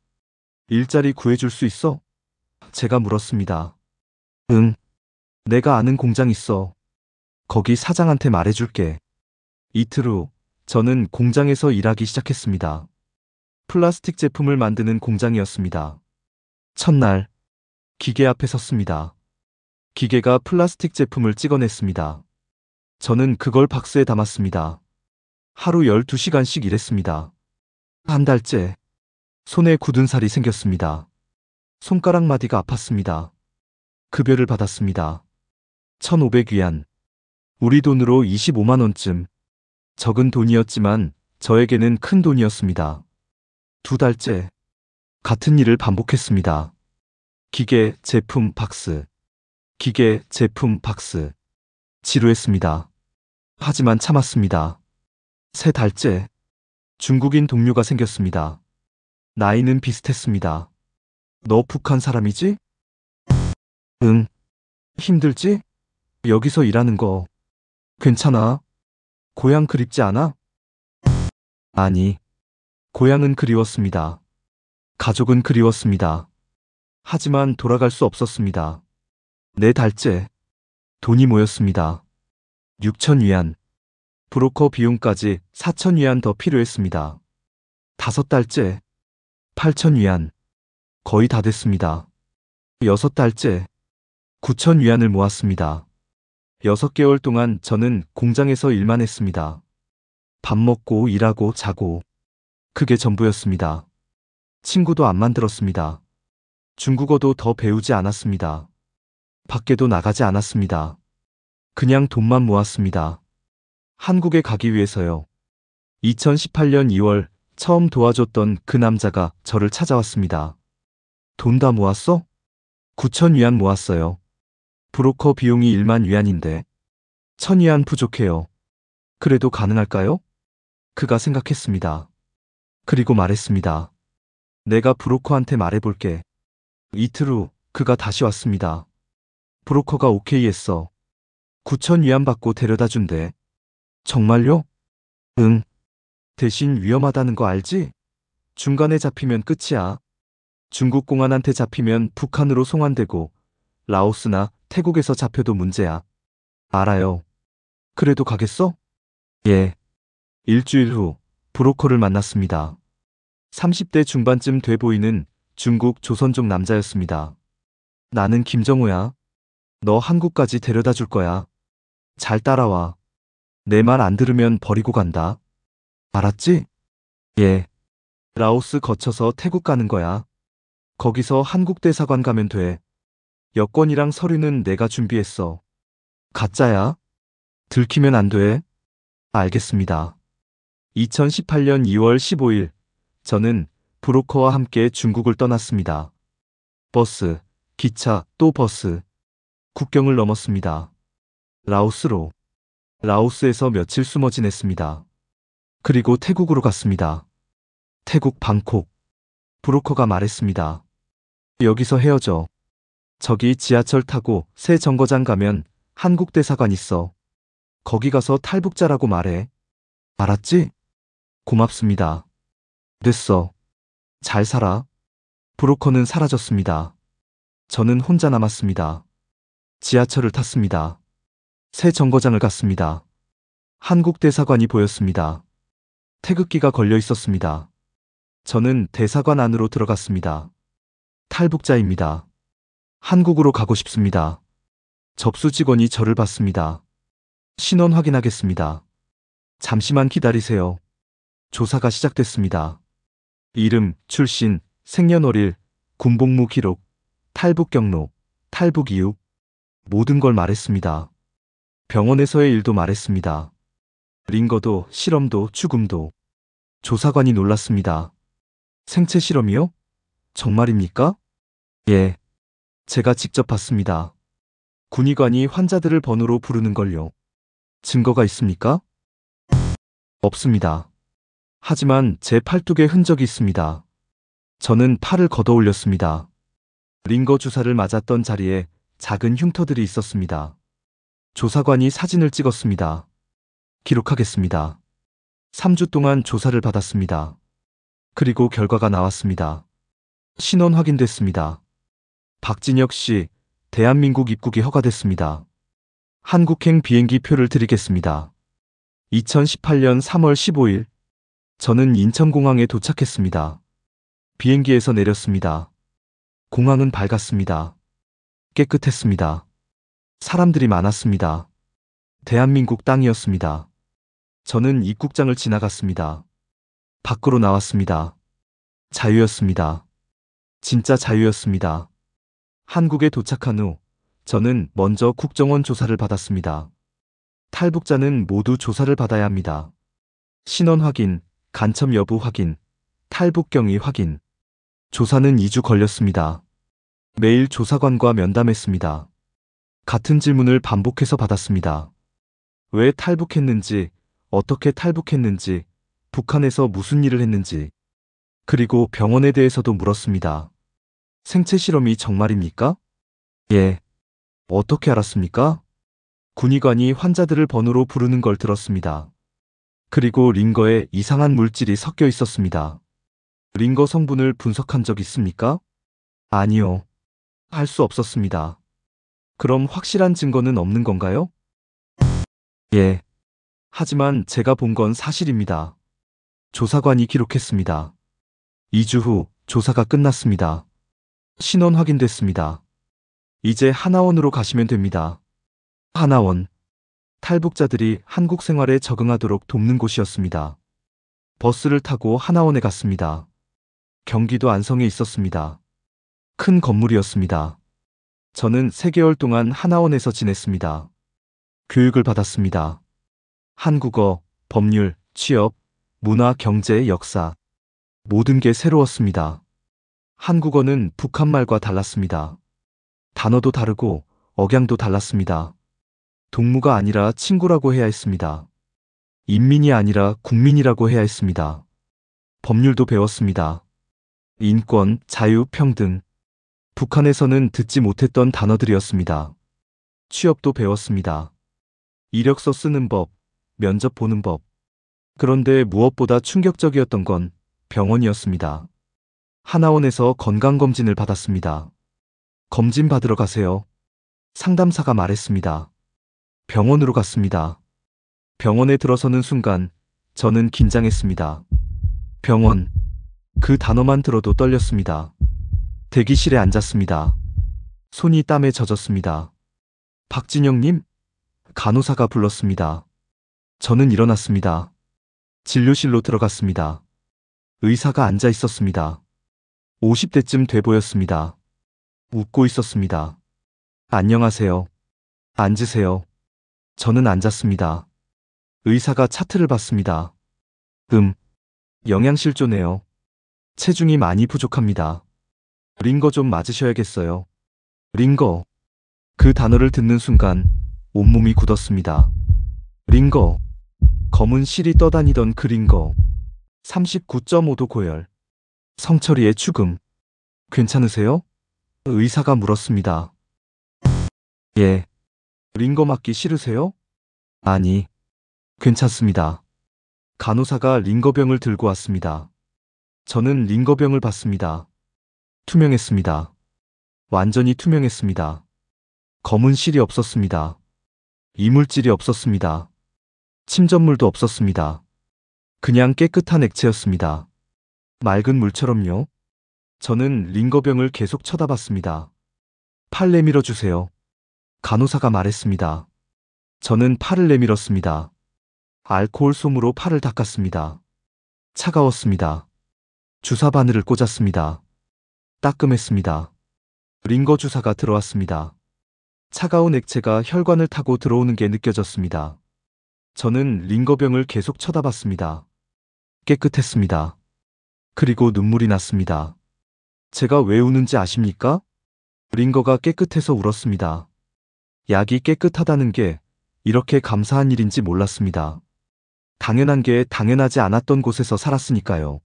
일자리 구해줄 수 있어? 제가 물었습니다. 응. 내가 아는 공장 있어. 거기 사장한테 말해줄게. 이틀 후, 저는 공장에서 일하기 시작했습니다. 플라스틱 제품을 만드는 공장이었습니다. 첫날, 기계 앞에 섰습니다. 기계가 플라스틱 제품을 찍어냈습니다. 저는 그걸 박스에 담았습니다. 하루 12시간씩 일했습니다. 한 달째, 손에 굳은 살이 생겼습니다. 손가락 마디가 아팠습니다. 급여를 받았습니다. 1,500위안. 우리 돈으로 25만 원쯤. 적은 돈이었지만 저에게는 큰 돈이었습니다. 2달째, 같은 일을 반복했습니다. 기계, 제품, 박스. 기계, 제품, 박스. 지루했습니다. 하지만 참았습니다. 3달째, 중국인 동료가 생겼습니다. 나이는 비슷했습니다. 너 북한 사람이지? 응. 힘들지? 여기서 일하는 거. 괜찮아? 고향 그립지 않아? 아니, 고향은 그리웠습니다. 가족은 그리웠습니다. 하지만 돌아갈 수 없었습니다. 4달째. 돈이 모였습니다. 6,000위안. 브로커 비용까지 4,000위안 더 필요했습니다. 5달째. 8,000위안. 거의 다 됐습니다. 6달째. 9,000위안을 모았습니다. 6개월 동안 저는 공장에서 일만 했습니다. 밥 먹고 일하고 자고. 그게 전부였습니다. 친구도 안 만들었습니다. 중국어도 더 배우지 않았습니다. 밖에도 나가지 않았습니다. 그냥 돈만 모았습니다. 한국에 가기 위해서요. 2018년 2월 처음 도와줬던 그 남자가 저를 찾아왔습니다. 돈 다 모았어? 9,000위안 모았어요. 브로커 비용이 1만 위안인데 1,000위안 부족해요. 그래도 가능할까요? 그가 생각했습니다. 그리고 말했습니다. 내가 브로커한테 말해볼게. 이틀 후 그가 다시 왔습니다. 브로커가 오케이 했어. 9,000위안 받고 데려다 준대. 정말요? 응. 대신 위험하다는 거 알지? 중간에 잡히면 끝이야. 중국 공안한테 잡히면 북한으로 송환되고 라오스나 태국에서 잡혀도 문제야. 알아요. 그래도 가겠어? 예. 일주일 후 브로커를 만났습니다. 30대 중반쯤 돼 보이는 중국 조선족 남자였습니다. 나는 김정우야. 너 한국까지 데려다 줄 거야. 잘 따라와. 내 말 안 들으면 버리고 간다. 알았지? 예. 라오스 거쳐서 태국 가는 거야. 거기서 한국 대사관 가면 돼. 여권이랑 서류는 내가 준비했어. 가짜야. 들키면 안 돼. 알겠습니다. 2018년 2월 15일, 저는 브로커와 함께 중국을 떠났습니다. 버스, 기차, 또 버스. 국경을 넘었습니다. 라오스로. 라오스에서 며칠 숨어 지냈습니다. 그리고 태국으로 갔습니다. 태국 방콕. 브로커가 말했습니다. 여기서 헤어져. 저기 지하철 타고 새 정거장 가면 한국 대사관 있어. 거기 가서 탈북자라고 말해. 알았지? 고맙습니다. 됐어. 잘 살아. 브로커는 사라졌습니다. 저는 혼자 남았습니다. 지하철을 탔습니다. 새 정거장을 갔습니다. 한국 대사관이 보였습니다. 태극기가 걸려 있었습니다. 저는 대사관 안으로 들어갔습니다. 탈북자입니다. 한국으로 가고 싶습니다. 접수 직원이 저를 봤습니다. 신원 확인하겠습니다. 잠시만 기다리세요. 조사가 시작됐습니다. 이름, 출신, 생년월일, 군복무 기록, 탈북 경로, 탈북 이유, 모든 걸 말했습니다. 병원에서의 일도 말했습니다. 링거도, 실험도, 죽음도. 조사관이 놀랐습니다. 생체 실험이요? 정말입니까? 예. 제가 직접 봤습니다. 군의관이 환자들을 번호로 부르는 걸요. 증거가 있습니까? 없습니다. 하지만 제 팔뚝에 흔적이 있습니다. 저는 팔을 걷어 올렸습니다. 링거 주사를 맞았던 자리에 작은 흉터들이 있었습니다. 조사관이 사진을 찍었습니다. 기록하겠습니다. 3주 동안 조사를 받았습니다. 그리고 결과가 나왔습니다. 신원 확인됐습니다. 박진혁 씨, 대한민국 입국이 허가됐습니다. 한국행 비행기 표를 드리겠습니다. 2018년 3월 15일, 저는 인천공항에 도착했습니다. 비행기에서 내렸습니다. 공항은 밝았습니다. 깨끗했습니다. 사람들이 많았습니다. 대한민국 땅이었습니다. 저는 입국장을 지나갔습니다. 밖으로 나왔습니다. 자유였습니다. 진짜 자유였습니다. 한국에 도착한 후 저는 먼저 국정원 조사를 받았습니다. 탈북자는 모두 조사를 받아야 합니다. 신원 확인, 간첩 여부 확인, 탈북 경위 확인. 조사는 2주 걸렸습니다. 매일 조사관과 면담했습니다. 같은 질문을 반복해서 받았습니다. 왜 탈북했는지, 어떻게 탈북했는지, 북한에서 무슨 일을 했는지, 그리고 병원에 대해서도 물었습니다. 생체 실험이 정말입니까? 예. 어떻게 알았습니까? 군의관이 환자들을 번호로 부르는 걸 들었습니다. 그리고 링거에 이상한 물질이 섞여 있었습니다. 링거 성분을 분석한 적 있습니까? 아니요. 할 수 없었습니다. 그럼 확실한 증거는 없는 건가요? 예. 하지만 제가 본 건 사실입니다. 조사관이 기록했습니다. 2주 후 조사가 끝났습니다. 신원 확인됐습니다. 이제 하나원으로 가시면 됩니다. 하나원. 탈북자들이 한국 생활에 적응하도록 돕는 곳이었습니다. 버스를 타고 하나원에 갔습니다. 경기도 안성에 있었습니다. 큰 건물이었습니다. 저는 3개월 동안 하나원에서 지냈습니다. 교육을 받았습니다. 한국어, 법률, 취업, 문화, 경제, 역사. 모든 게 새로웠습니다. 한국어는 북한말과 달랐습니다. 단어도 다르고 억양도 달랐습니다. 동무가 아니라 친구라고 해야 했습니다. 인민이 아니라 국민이라고 해야 했습니다. 법률도 배웠습니다. 인권, 자유, 평등. 북한에서는 듣지 못했던 단어들이었습니다. 취업도 배웠습니다. 이력서 쓰는 법, 면접 보는 법. 그런데 무엇보다 충격적이었던 건 병원이었습니다. 하나원에서 건강검진을 받았습니다. 검진 받으러 가세요. 상담사가 말했습니다. 병원으로 갔습니다. 병원에 들어서는 순간 저는 긴장했습니다. 병원. 그 단어만 들어도 떨렸습니다. 대기실에 앉았습니다. 손이 땀에 젖었습니다. 박진영님? 간호사가 불렀습니다. 저는 일어났습니다. 진료실로 들어갔습니다. 의사가 앉아 있었습니다. 50대쯤 돼 보였습니다. 웃고 있었습니다. 안녕하세요. 앉으세요. 저는 앉았습니다. 의사가 차트를 봤습니다. 영양실조네요. 체중이 많이 부족합니다. 링거 좀 맞으셔야겠어요. 링거. 그 단어를 듣는 순간 온몸이 굳었습니다. 링거. 검은 실이 떠다니던 그 링거. 39.5도 고열. 성처리의 죽음. 괜찮으세요? 의사가 물었습니다. 예. 링거 맞기 싫으세요? 아니. 괜찮습니다. 간호사가 링거병을 들고 왔습니다. 저는 링거병을 봤습니다. 투명했습니다. 완전히 투명했습니다. 검은 실이 없었습니다. 이물질이 없었습니다. 침전물도 없었습니다. 그냥 깨끗한 액체였습니다. 맑은 물처럼요. 저는 링거병을 계속 쳐다봤습니다. 팔 내밀어 주세요. 간호사가 말했습니다. 저는 팔을 내밀었습니다. 알코올 솜으로 팔을 닦았습니다. 차가웠습니다. 주사 바늘을 꽂았습니다. 따끔했습니다. 링거 주사가 들어왔습니다. 차가운 액체가 혈관을 타고 들어오는 게 느껴졌습니다. 저는 링거병을 계속 쳐다봤습니다. 깨끗했습니다. 그리고 눈물이 났습니다. 제가 왜 우는지 아십니까? 링거가 깨끗해서 울었습니다. 약이 깨끗하다는 게 이렇게 감사한 일인지 몰랐습니다. 당연한 게 당연하지 않았던 곳에서 살았으니까요.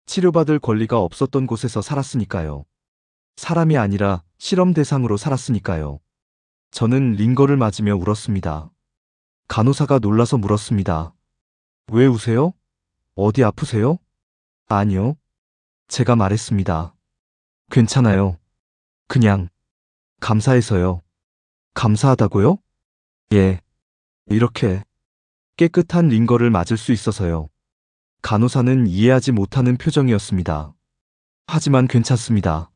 치료받을 권리가 없었던 곳에서 살았으니까요. 사람이 아니라 실험 대상으로 살았으니까요. 저는 링거를 맞으며 울었습니다. 간호사가 놀라서 물었습니다. 왜 우세요? 어디 아프세요? 아니요. 제가 말했습니다. 괜찮아요. 그냥 감사해서요. 감사하다고요? 예. 이렇게 깨끗한 링거를 맞을 수 있어서요. 간호사는 이해하지 못하는 표정이었습니다. 하지만 괜찮습니다.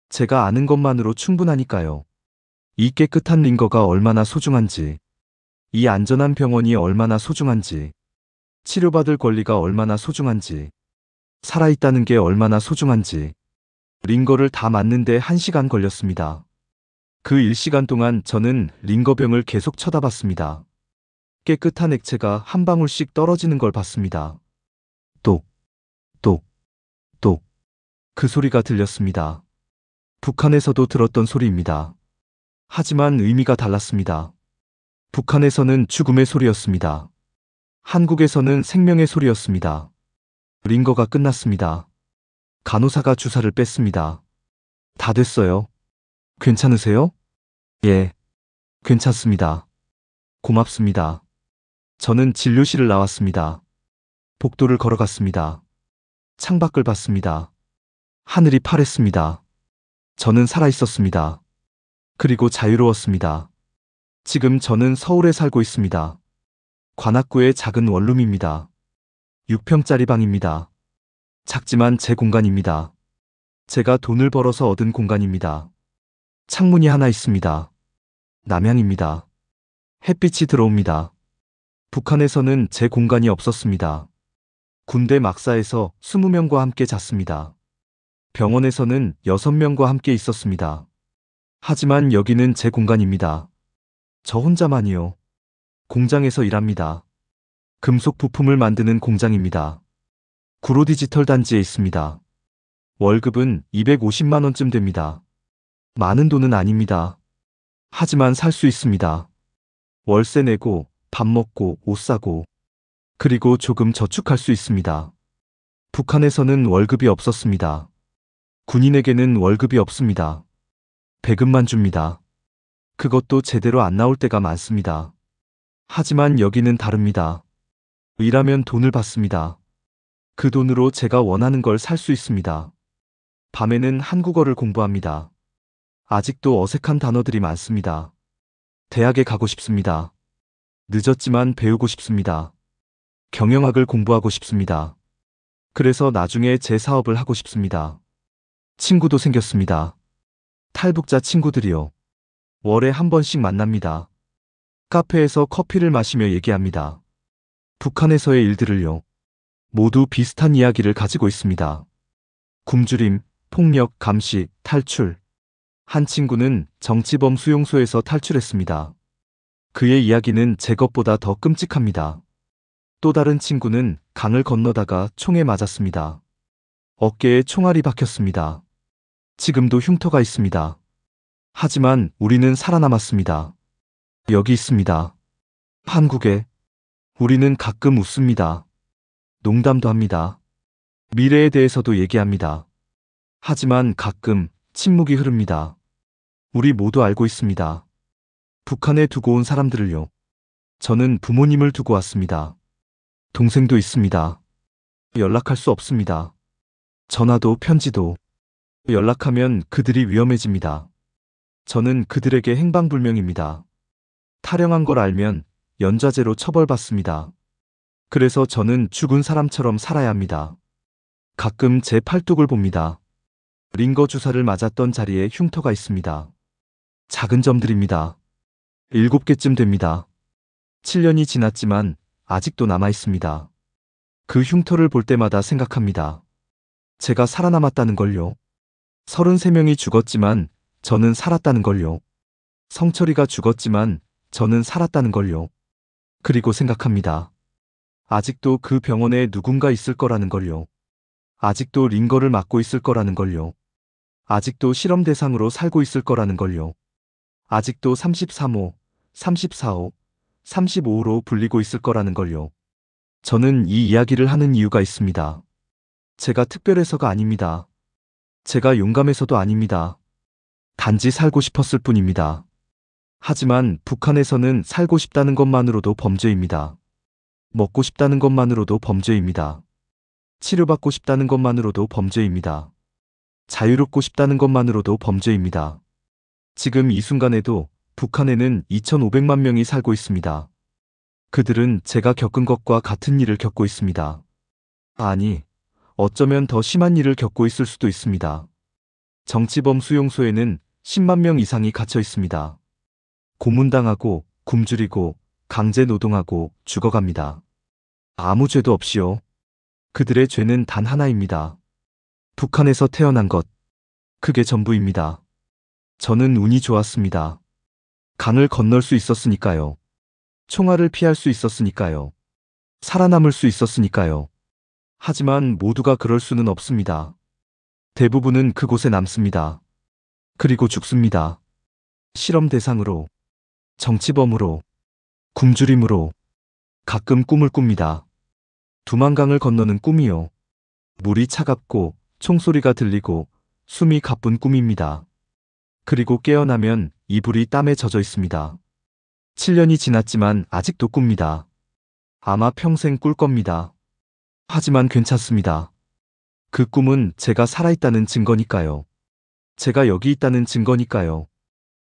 제가 아는 것만으로 충분하니까요. 이 깨끗한 링거가 얼마나 소중한지, 이 안전한 병원이 얼마나 소중한지, 치료받을 권리가 얼마나 소중한지, 살아있다는 게 얼마나 소중한지. 링거를 다 맞는데 1시간 걸렸습니다. 그 1시간 동안 저는 링거병을 계속 쳐다봤습니다. 깨끗한 액체가 한 방울씩 떨어지는 걸 봤습니다. 똑, 똑, 똑. 그 소리가 들렸습니다. 북한에서도 들었던 소리입니다. 하지만 의미가 달랐습니다. 북한에서는 죽음의 소리였습니다. 한국에서는 생명의 소리였습니다. 링거가 끝났습니다. 간호사가 주사를 뺐습니다. 다 됐어요. 괜찮으세요? 예, 괜찮습니다. 고맙습니다. 저는 진료실을 나왔습니다. 복도를 걸어갔습니다. 창밖을 봤습니다. 하늘이 파랬습니다. 저는 살아있었습니다. 그리고 자유로웠습니다. 지금 저는 서울에 살고 있습니다. 관악구의 작은 원룸입니다. 6평짜리 방입니다. 작지만 제 공간입니다. 제가 돈을 벌어서 얻은 공간입니다. 창문이 하나 있습니다. 남향입니다. 햇빛이 들어옵니다. 북한에서는 제 공간이 없었습니다. 군대 막사에서 20명과 함께 잤습니다. 병원에서는 6명과 함께 있었습니다. 하지만 여기는 제 공간입니다. 저 혼자만이요. 공장에서 일합니다. 금속 부품을 만드는 공장입니다. 구로 디지털 단지에 있습니다. 월급은 250만 원쯤 됩니다. 많은 돈은 아닙니다. 하지만 살 수 있습니다. 월세 내고 밥 먹고 옷 사고 그리고 조금 저축할 수 있습니다. 북한에서는 월급이 없었습니다. 군인에게는 월급이 없습니다. 배급만 줍니다. 그것도 제대로 안 나올 때가 많습니다. 하지만 여기는 다릅니다. 일하면 돈을 받습니다. 그 돈으로 제가 원하는 걸 살 수 있습니다. 밤에는 한국어를 공부합니다. 아직도 어색한 단어들이 많습니다. 대학에 가고 싶습니다. 늦었지만 배우고 싶습니다. 경영학을 공부하고 싶습니다. 그래서 나중에 제 사업을 하고 싶습니다. 친구도 생겼습니다. 탈북자 친구들이요. 월에 한 번씩 만납니다. 카페에서 커피를 마시며 얘기합니다. 북한에서의 일들을요. 모두 비슷한 이야기를 가지고 있습니다. 굶주림, 폭력, 감시, 탈출. 한 친구는 정치범 수용소에서 탈출했습니다. 그의 이야기는 제 것보다 더 끔찍합니다. 또 다른 친구는 강을 건너다가 총에 맞았습니다. 어깨에 총알이 박혔습니다. 지금도 흉터가 있습니다. 하지만 우리는 살아남았습니다. 여기 있습니다. 한국에. 우리는 가끔 웃습니다. 농담도 합니다. 미래에 대해서도 얘기합니다. 하지만 가끔 침묵이 흐릅니다. 우리 모두 알고 있습니다. 북한에 두고 온 사람들을요. 저는 부모님을 두고 왔습니다. 동생도 있습니다. 연락할 수 없습니다. 전화도 편지도. 연락하면 그들이 위험해집니다. 저는 그들에게 행방불명입니다. 탈영한 걸 알면 연좌제로 처벌받습니다. 그래서 저는 죽은 사람처럼 살아야 합니다. 가끔 제 팔뚝을 봅니다. 링거 주사를 맞았던 자리에 흉터가 있습니다. 작은 점들입니다. 7개쯤 됩니다. 7년이 지났지만 아직도 남아 있습니다. 그 흉터를 볼 때마다 생각합니다. 제가 살아남았다는 걸요. 33명이 죽었지만 저는 살았다는 걸요. 성철이가 죽었지만 저는 살았다는 걸요. 그리고 생각합니다. 아직도 그 병원에 누군가 있을 거라는 걸요. 아직도 링거를 맞고 있을 거라는 걸요. 아직도 실험 대상으로 살고 있을 거라는 걸요. 아직도 33호, 34호, 35호로 불리고 있을 거라는 걸요. 저는 이 이야기를 하는 이유가 있습니다. 제가 특별해서가 아닙니다. 제가 용감해서도 아닙니다. 단지 살고 싶었을 뿐입니다. 하지만 북한에서는 살고 싶다는 것만으로도 범죄입니다. 먹고 싶다는 것만으로도 범죄입니다. 치료받고 싶다는 것만으로도 범죄입니다. 자유롭고 싶다는 것만으로도 범죄입니다. 지금 이 순간에도 북한에는 2,500만 명이 살고 있습니다. 그들은 제가 겪은 것과 같은 일을 겪고 있습니다. 아니, 어쩌면 더 심한 일을 겪고 있을 수도 있습니다. 정치범 수용소에는 10만 명 이상이 갇혀 있습니다. 고문당하고 굶주리고 강제 노동하고 죽어갑니다. 아무 죄도 없이요. 그들의 죄는 단 하나입니다. 북한에서 태어난 것. 그게 전부입니다. 저는 운이 좋았습니다. 강을 건널 수 있었으니까요. 총알을 피할 수 있었으니까요. 살아남을 수 있었으니까요. 하지만 모두가 그럴 수는 없습니다. 대부분은 그곳에 남습니다. 그리고 죽습니다. 실험 대상으로, 정치범으로, 굶주림으로, 가끔 꿈을 꿉니다. 두만강을 건너는 꿈이요. 물이 차갑고 총소리가 들리고 숨이 가쁜 꿈입니다. 그리고 깨어나면 이불이 땀에 젖어 있습니다. 7년이 지났지만 아직도 꿉니다. 아마 평생 꿀 겁니다. 하지만 괜찮습니다. 그 꿈은 제가 살아있다는 증거니까요. 제가 여기 있다는 증거니까요.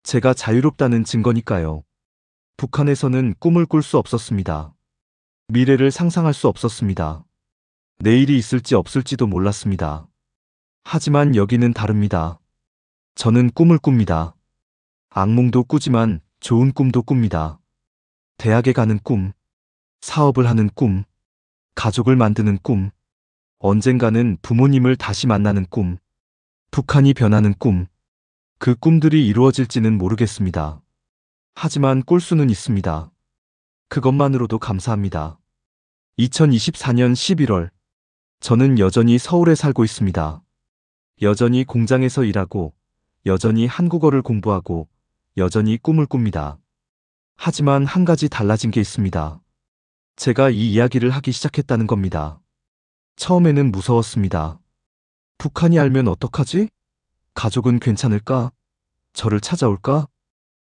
제가 자유롭다는 증거니까요. 북한에서는 꿈을 꿀 수 없었습니다. 미래를 상상할 수 없었습니다. 내일이 있을지 없을지도 몰랐습니다. 하지만 여기는 다릅니다. 저는 꿈을 꿉니다. 악몽도 꾸지만 좋은 꿈도 꿉니다. 대학에 가는 꿈, 사업을 하는 꿈, 가족을 만드는 꿈, 언젠가는 부모님을 다시 만나는 꿈, 북한이 변하는 꿈, 그 꿈들이 이루어질지는 모르겠습니다. 하지만 꿀 수는 있습니다. 그것만으로도 감사합니다. 2024년 11월, 저는 여전히 서울에 살고 있습니다. 여전히 공장에서 일하고, 여전히 한국어를 공부하고, 여전히 꿈을 꿉니다. 하지만 한 가지 달라진 게 있습니다. 제가 이 이야기를 하기 시작했다는 겁니다. 처음에는 무서웠습니다. 북한이 알면 어떡하지? 가족은 괜찮을까? 저를 찾아올까?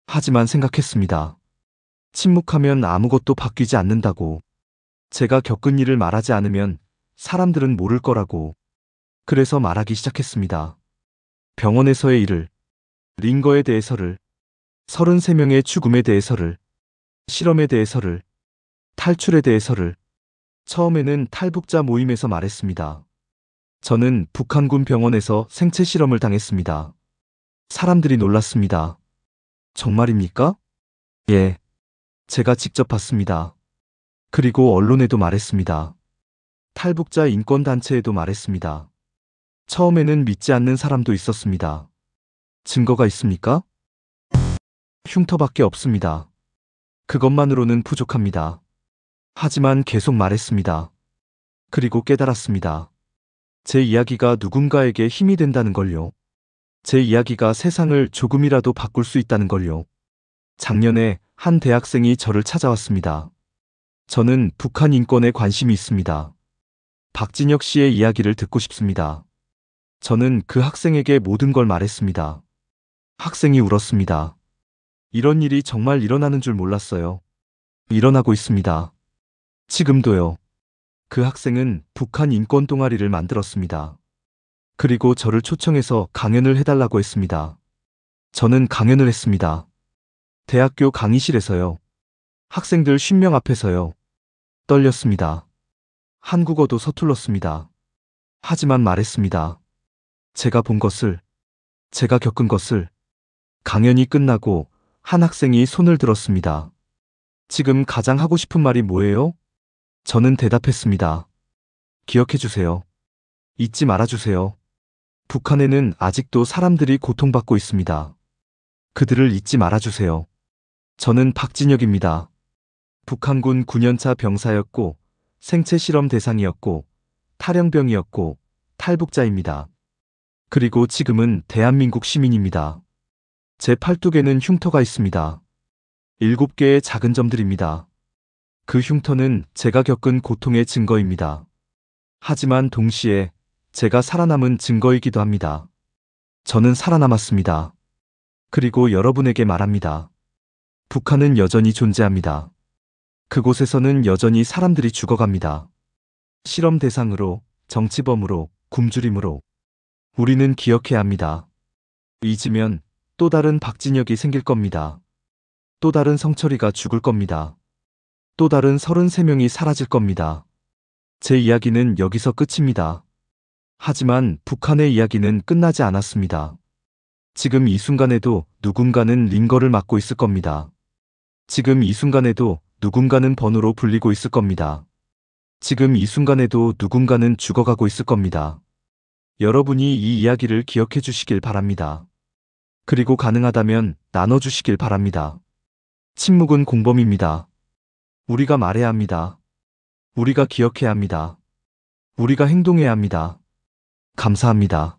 하지만 생각했습니다. 침묵하면 아무것도 바뀌지 않는다고. 제가 겪은 일을 말하지 않으면 사람들은 모를 거라고. 그래서 말하기 시작했습니다. 병원에서의 일을, 링거에 대해서를, 33명의 죽음에 대해서를, 실험에 대해서를, 탈출에 대해서를. 처음에는 탈북자 모임에서 말했습니다. 저는 북한군 병원에서 생체 실험을 당했습니다. 사람들이 놀랐습니다. 정말입니까? 예. 제가 직접 봤습니다. 그리고 언론에도 말했습니다. 탈북자 인권단체에도 말했습니다. 처음에는 믿지 않는 사람도 있었습니다. 증거가 있습니까? 흉터밖에 없습니다. 그것만으로는 부족합니다. 하지만 계속 말했습니다. 그리고 깨달았습니다. 제 이야기가 누군가에게 힘이 된다는 걸요. 제 이야기가 세상을 조금이라도 바꿀 수 있다는 걸요. 작년에 한 대학생이 저를 찾아왔습니다. 저는 북한 인권에 관심이 있습니다. 박진혁 씨의 이야기를 듣고 싶습니다. 저는 그 학생에게 모든 걸 말했습니다. 학생이 울었습니다. 이런 일이 정말 일어나는 줄 몰랐어요. 일어나고 있습니다. 지금도요. 그 학생은 북한 인권 동아리를 만들었습니다. 그리고 저를 초청해서 강연을 해달라고 했습니다. 저는 강연을 했습니다. 대학교 강의실에서요. 학생들 50명 앞에서요. 떨렸습니다. 한국어도 서툴렀습니다. 하지만 말했습니다. 제가 본 것을, 제가 겪은 것을. 강연이 끝나고 한 학생이 손을 들었습니다. 지금 가장 하고 싶은 말이 뭐예요? 저는 대답했습니다. 기억해 주세요. 잊지 말아 주세요. 북한에는 아직도 사람들이 고통받고 있습니다. 그들을 잊지 말아 주세요. 저는 박진혁입니다. 북한군 9년차 병사였고, 생체 실험 대상이었고, 탈영병이었고, 탈북자입니다. 그리고 지금은 대한민국 시민입니다. 제 팔뚝에는 흉터가 있습니다. 7개의 작은 점들입니다. 그 흉터는 제가 겪은 고통의 증거입니다. 하지만 동시에 제가 살아남은 증거이기도 합니다. 저는 살아남았습니다. 그리고 여러분에게 말합니다. 북한은 여전히 존재합니다. 그곳에서는 여전히 사람들이 죽어갑니다. 실험 대상으로, 정치범으로, 굶주림으로. 우리는 기억해야 합니다. 잊으면 또 다른 박진혁이 생길 겁니다. 또 다른 성철이가 죽을 겁니다. 또 다른 33명이 사라질 겁니다. 제 이야기는 여기서 끝입니다. 하지만 북한의 이야기는 끝나지 않았습니다. 지금 이 순간에도 누군가는 링거를 맡고 있을 겁니다. 지금 이 순간에도 누군가는 번호로 불리고 있을 겁니다. 지금 이 순간에도 누군가는 죽어가고 있을 겁니다. 여러분이 이 이야기를 기억해 주시길 바랍니다. 그리고 가능하다면 나눠주시길 바랍니다. 침묵은 공범입니다. 우리가 말해야 합니다. 우리가 기억해야 합니다. 우리가 행동해야 합니다. 감사합니다.